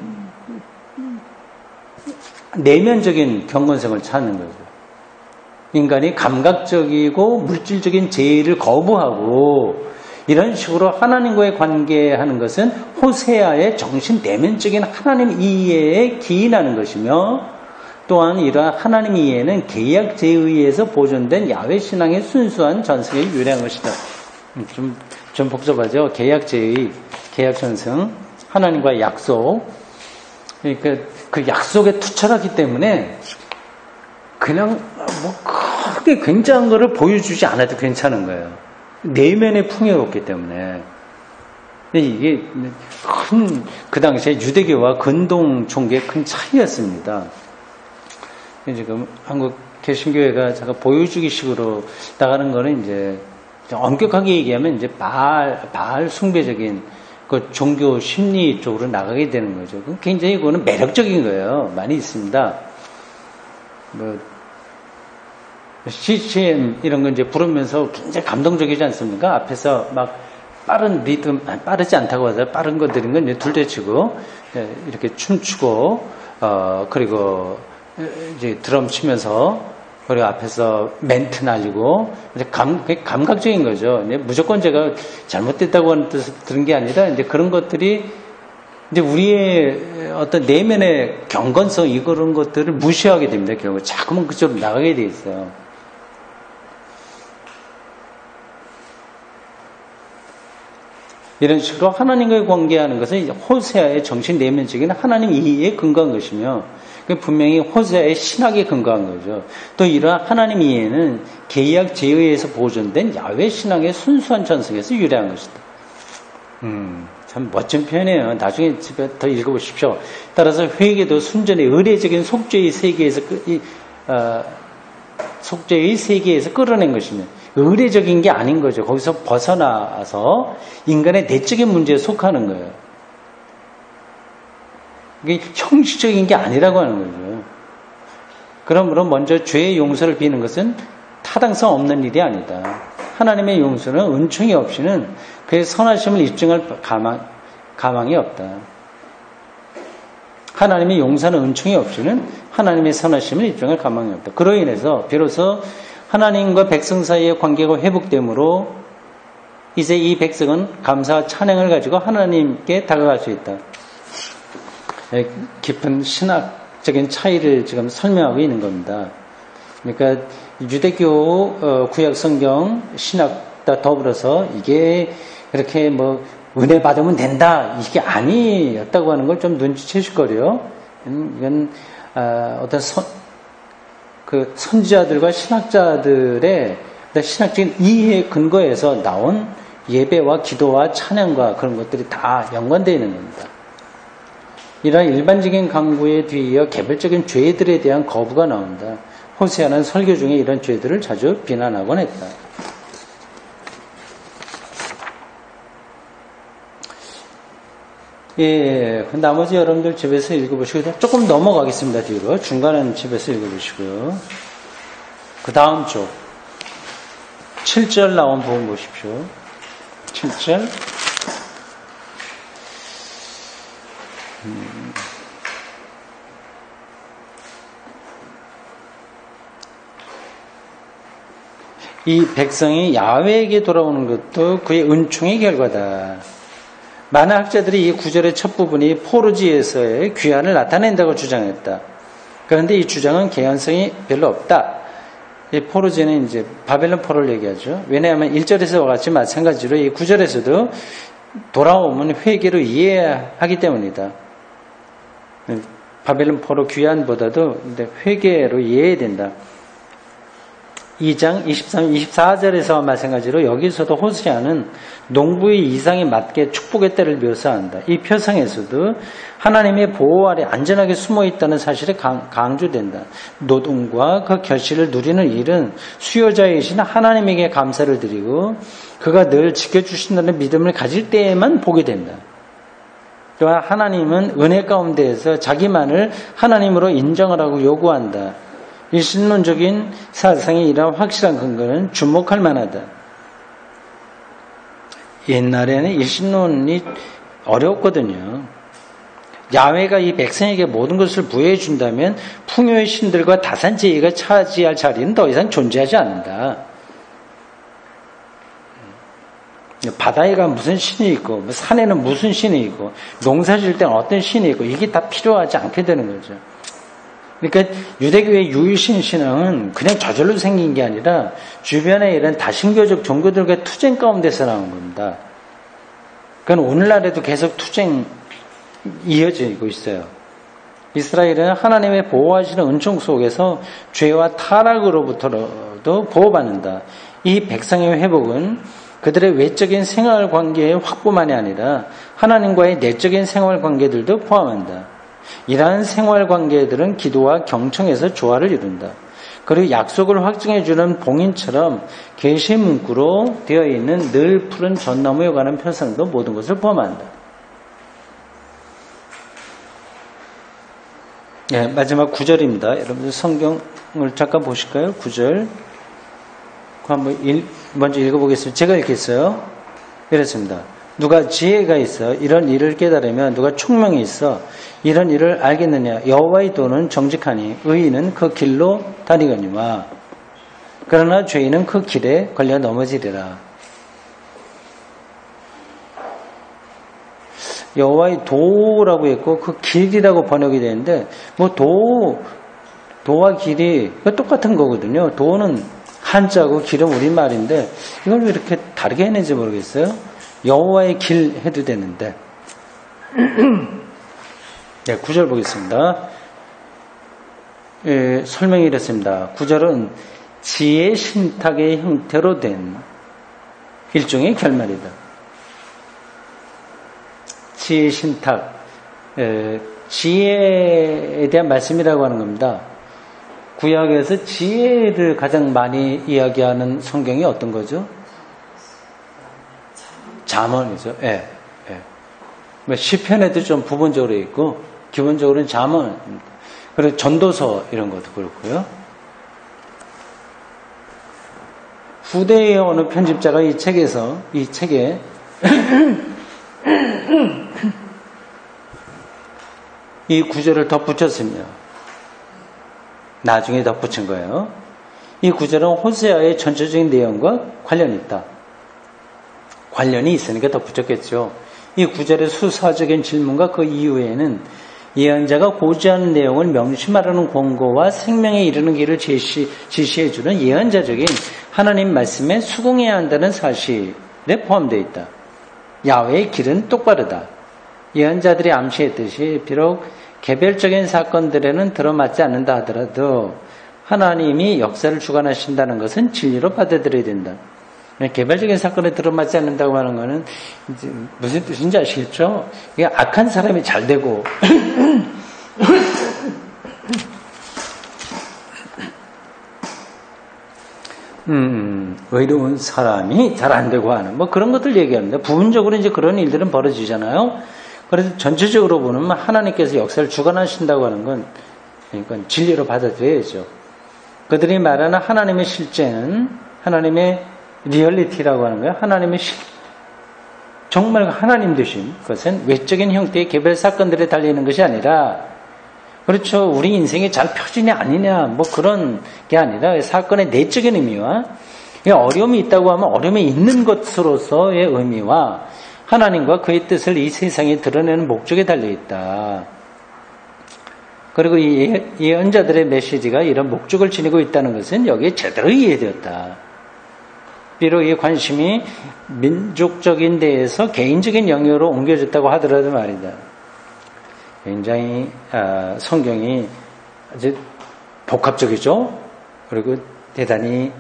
내면적인 경건성을 찾는 거죠. 인간이 감각적이고 물질적인 제의를 거부하고 이런 식으로 하나님과의 관계하는 것은 호세아의 정신 내면적인 하나님 이해에 기인하는 것이며 또한 이러한 하나님 이해는 계약제에 의해서 보존된 야훼 신앙의 순수한 전승에 유래한 것이다. 좀 복잡하죠. 계약제의 계약 전승, 하나님과의 약속. 그러니까 그 약속에 투철하기 때문에 그냥 뭐 크게 굉장한 거를 보여주지 않아도 괜찮은 거예요. 내면에 풍요롭기 때문에. 이게 그 당시에 유대교와 근동 종교의 큰 차이였습니다. 지금 한국 개신교회가 제가 보여주기식으로 나가는 거는 이제 엄격하게 얘기하면 이제 바알 숭배적인 그 종교 심리 쪽으로 나가게 되는 거죠. 굉장히 그거는 매력적인 거예요. 많이 있습니다. 뭐 CCM 이런 거 이제 부르면서 굉장히 감동적이지 않습니까? 앞에서 막 빠른 리듬, 빠르지 않다고 하죠. 빠른 거 들은 건 이제 둘째치고 이렇게 춤추고 그리고 이제 드럼 치면서 그리고 앞에서 멘트 날리고 이제 감각적인 거죠. 무조건 제가 잘못됐다고 하는 뜻을 들은 게 아니라 이제 그런 것들이 이제 우리의 어떤 내면의 경건성 이런 것들을 무시하게 됩니다. 결국 자꾸만 그쪽으로 나가게 돼 있어요. 이런 식으로 하나님과의 관계하는 것은 호세아의 정신 내면적인 하나님 이해에 근거한 것이며 분명히 호세아의 신학에 근거한 거죠. 또 이러한 하나님 이해는 계약 제의에서 보존된 야훼 신앙의 순수한 전승에서 유래한 것이다. 참 멋진 표현이에요. 나중에 집에 더 읽어보십시오. 따라서 회개도 순전히 의례적인 속죄의 세계에서 속죄의 세계에서 끌어낸 것이며 의례적인 게 아닌 거죠. 거기서 벗어나서 인간의 내적인 문제에 속하는 거예요. 이게 형식적인 게 아니라고 하는 거죠. 그러므로 먼저 죄의 용서를 비는 것은 타당성 없는 일이 아니다. 하나님의 용서는 은총이 없이는 그의 선하심을 입증할 가망이 없다. 하나님의 용서는 은총이 없이는 하나님의 선하심을 입증할 가망이 없다. 그로 인해서 비로소 하나님과 백성 사이의 관계가 회복되므로 이제 이 백성은 감사와 찬양을 가지고 하나님께 다가갈 수 있다. 깊은 신학적인 차이를 지금 설명하고 있는 겁니다. 그러니까 유대교 구약 성경 신학과 더불어서 이게 그렇게 뭐 은혜 받으면 된다 이게 아니었다고 하는 걸 좀 눈치채실 거래요. 이건 어떤 선지자들과 신학자들의 신학적인 이해에 근거해서 나온 예배와 기도와 찬양과 그런 것들이 다 연관되어 있는 겁니다. 이러한 일반적인 강구에 뒤이어 개별적인 죄들에 대한 거부가 나온다. 호세아는 설교 중에 이런 죄들을 자주 비난하곤 했다. 예, 나머지 여러분들 집에서 읽어보시고 조금 넘어가겠습니다. 뒤로 중간은 집에서 읽어보시고요. 그 다음 쪽 7절 나온 부분 보십시오. 7절 이 백성이 야훼에게 돌아오는 것도 그의 은총의 결과다. 많은 학자들이 이 구절의 첫 부분이 포르지에서의 귀환을 나타낸다고 주장했다. 그런데 이 주장은 개연성이 별로 없다. 이 포르지는 이제 바벨론 포로를 얘기하죠. 왜냐하면 1절에서와 같이 마찬가지로 이 9절에서도 돌아오면 회개로 이해하기 때문이다. 바벨론 포로 귀환보다도 회개로 이해해야 된다. 2장 23, 24절에서와 마찬가지로 여기서도 호세아는 농부의 이상에 맞게 축복의 때를 묘사한다. 이 표상에서도 하나님의 보호 아래 안전하게 숨어 있다는 사실이 강조된다. 노동과 그 결실을 누리는 일은 수요자이신 하나님에게 감사를 드리고 그가 늘 지켜주신다는 믿음을 가질 때에만 보게 된다. 또한 하나님은 은혜 가운데에서 자기만을 하나님으로 인정하라고 요구한다. 이 신론적인 사상의 이런 확실한 근거는 주목할 만하다. 옛날에는 이 신론이 어려웠거든요. 야훼가 이 백성에게 모든 것을 부여해 준다면 풍요의 신들과 다산제의가 차지할 자리는 더 이상 존재하지 않는다. 바다에가 무슨 신이 있고 산에는 무슨 신이 있고 농사 지을 때는 어떤 신이 있고 이게 다 필요하지 않게 되는 거죠. 그러니까 유대교의 유일신 신앙은 그냥 저절로 생긴 게 아니라 주변에 이런 다신교적 종교들과의 투쟁 가운데서 나온 겁니다. 그러니까 오늘날에도 계속 투쟁 이어지고 있어요. 이스라엘은 하나님의 보호하시는 은총 속에서 죄와 타락으로부터도 보호받는다. 이 백성의 회복은 그들의 외적인 생활 관계의 확보만이 아니라 하나님과의 내적인 생활 관계들도 포함한다. 이러한 생활 관계들은 기도와 경청에서 조화를 이룬다. 그리고 약속을 확증해주는 봉인처럼 계시 문구로 되어 있는 늘 푸른 전나무에 관한 표상도 모든 것을 포함한다. 네, 마지막 9절입니다. 여러분들 성경을 잠깐 보실까요? 9절. 한번 먼저 읽어보겠습니다. 제가 읽겠어요. 이랬습니다. 누가 지혜가 있어 이런 일을 깨달으면 누가 총명이 있어 이런 일을 알겠느냐. 여호와의 도는 정직하니 의인은 그 길로 다니거니와 그러나 죄인은 그 길에 걸려 넘어지리라. 여호와의 도라고 했고 그 길이라고 번역이 되는데 뭐 도와 길이 똑같은 거거든요. 도는 한자고 길은 우리말인데 이걸 왜 이렇게 다르게 했는지 모르겠어요. 여호와의 길 해도 되는데 네, 9절 보겠습니다. 예, 설명이 이렇습니다. 9절은 지혜 신탁의 형태로 된 일종의 결말이다. 지혜 신탁, 지혜에 대한 말씀이라고 하는 겁니다. 구약에서 지혜를 가장 많이 이야기하는 성경이 어떤 거죠? 잠언이죠. 예, 예. 시편에도 좀 부분적으로 있고 기본적으로는 잠언입니다. 그리고 전도서 이런 것도 그렇고요. 후대의 어느 편집자가 이 책에 이 구절을 덧붙였습니다. 나중에 덧붙인 거예요. 이 구절은 호세아의 전체적인 내용과 관련이 있다. 관련이 있으니까 덧붙였겠죠. 이 구절의 수사적인 질문과 그 이후에는 예언자가 고지하는 내용을 명심하라는 권고와 생명에 이르는 길을 지시해주는 예언자적인 하나님 말씀에 수긍해야 한다는 사실에 포함되어 있다. 야훼의 길은 똑바르다. 예언자들이 암시했듯이 비록 개별적인 사건들에는 들어맞지 않는다 하더라도 하나님이 역사를 주관하신다는 것은 진리로 받아들여야 된다. 개별적인 사건에 들어맞지 않는다고 하는 것은 무슨 뜻인지 아시겠죠? 이게 악한 사람이 잘 되고 의로운 사람이 잘 안 되고 하는 뭐 그런 것들 얘기합니다. 부분적으로 이제 그런 일들은 벌어지잖아요. 그래서 전체적으로 보면 하나님께서 역사를 주관하신다고 하는 건 그러니까 진리로 받아들여야죠. 그들이 말하는 하나님의 실제는 하나님의 리얼리티라고 하는 거예요. 하나님의 정말 하나님 되신 것은 외적인 형태의 개별 사건들에 달리는 것이 아니라 그렇죠. 우리 인생이 잘 펴지냐 아니냐 뭐 그런 게 아니라 사건의 내적인 의미와 어려움이 있다고 하면 어려움이 있는 것으로서의 의미와 하나님과 그의 뜻을 이 세상에 드러내는 목적에 달려있다. 그리고 이 예언자들의 메시지가 이런 목적을 지니고 있다는 것은 여기에 제대로 이해되었다. 비록 이 관심이 민족적인 데에서 개인적인 영역으로 옮겨졌다고 하더라도 말이다. 굉장히 성경이 아주 복합적이죠. 그리고 대단히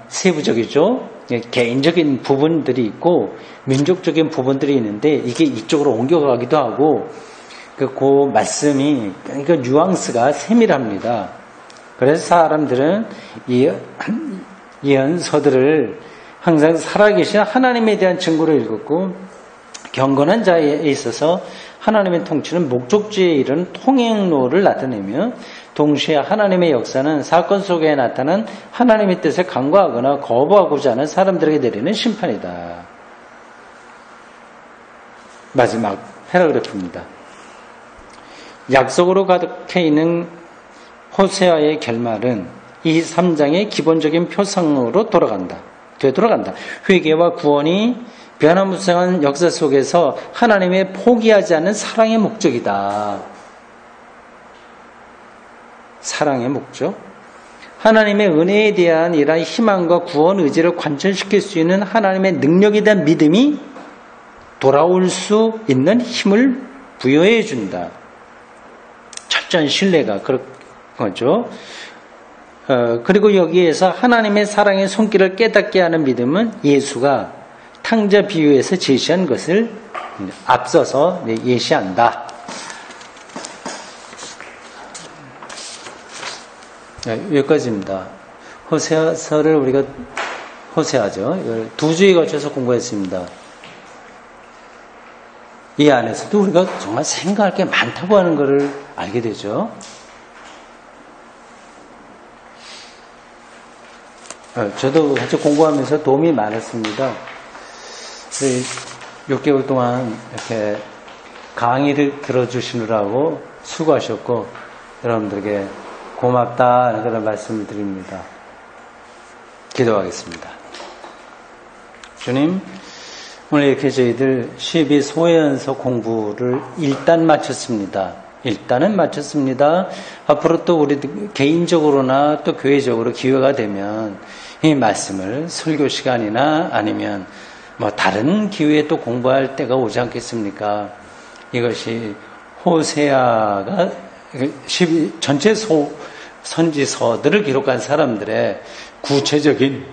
세부적이죠. 개인적인 부분들이 있고 민족적인 부분들이 있는데 이게 이쪽으로 옮겨가기도 하고 그 말씀이 그러니까 뉘앙스가 세밀합니다. 그래서 사람들은 이 예언서들을 항상 살아계신 하나님에 대한 증거로 읽었고 경건한 자에 있어서 하나님의 통치는 목적지에 이르는 통행로를 나타내며 동시에 하나님의 역사는 사건 속에 나타난 하나님의 뜻을 간과하거나 거부하고자 하는 사람들에게 내리는 심판이다. 마지막 패러그래프입니다. 약속으로 가득해 있는 호세아의 결말은 이 3장의 기본적인 표상으로 되돌아간다. 회개와 구원이 변화무쌍한 역사 속에서 하나님의 포기하지 않는 사랑의 목적이다. 사랑의 목적. 하나님의 은혜에 대한 이러한 희망과 구원 의지를 관철시킬 수 있는 하나님의 능력에 대한 믿음이 돌아올 수 있는 힘을 부여해 준다. 철저한 신뢰가 그런 거죠. 그리고 여기에서 하나님의 사랑의 손길을 깨닫게 하는 믿음은 예수가 탕자 비유에서 제시한 것을 앞서서 예시한다. 여기까지입니다. 호세아서를 우리가 호세아죠. 이걸 2주에 걸쳐서 공부했습니다. 이 안에서도 우리가 정말 생각할 게 많다고 하는 것을 알게 되죠. 저도 같이 공부하면서 도움이 많았습니다. 6개월 동안 이렇게 강의를 들어주시느라고 수고하셨고 여러분들에게 고맙다는 그런 말씀을 드립니다. 기도하겠습니다. 주님, 오늘 이렇게 저희들 12 소예언서 공부를 일단 마쳤습니다. 앞으로 또 우리 개인적으로나 또 교회적으로 기회가 되면 이 말씀을 설교 시간이나 아니면 뭐 다른 기회에 또 공부할 때가 오지 않겠습니까? 이것이 호세아가 전체 선지서들을 기록한 사람들의 구체적인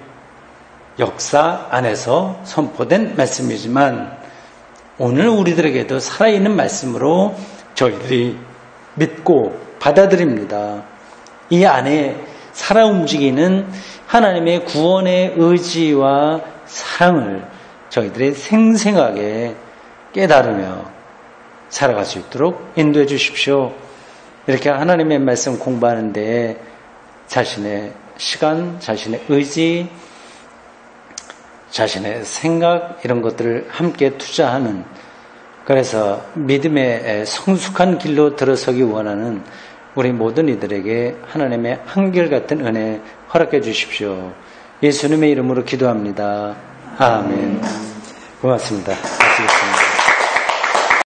역사 안에서 선포된 말씀이지만 오늘 우리들에게도 살아있는 말씀으로 저희들이 믿고 받아들입니다. 이 안에 살아 움직이는 하나님의 구원의 의지와 사랑을 저희들이 생생하게 깨달으며 살아갈 수 있도록 인도해 주십시오. 이렇게 하나님의 말씀 공부하는데 자신의 시간, 자신의 의지, 자신의 생각 이런 것들을 함께 투자하는 그래서 믿음의 성숙한 길로 들어서기 원하는 우리 모든 이들에게 하나님의 한결같은 은혜 허락해 주십시오. 예수님의 이름으로 기도합니다. 아멘. 고맙습니다. 마치겠습니다.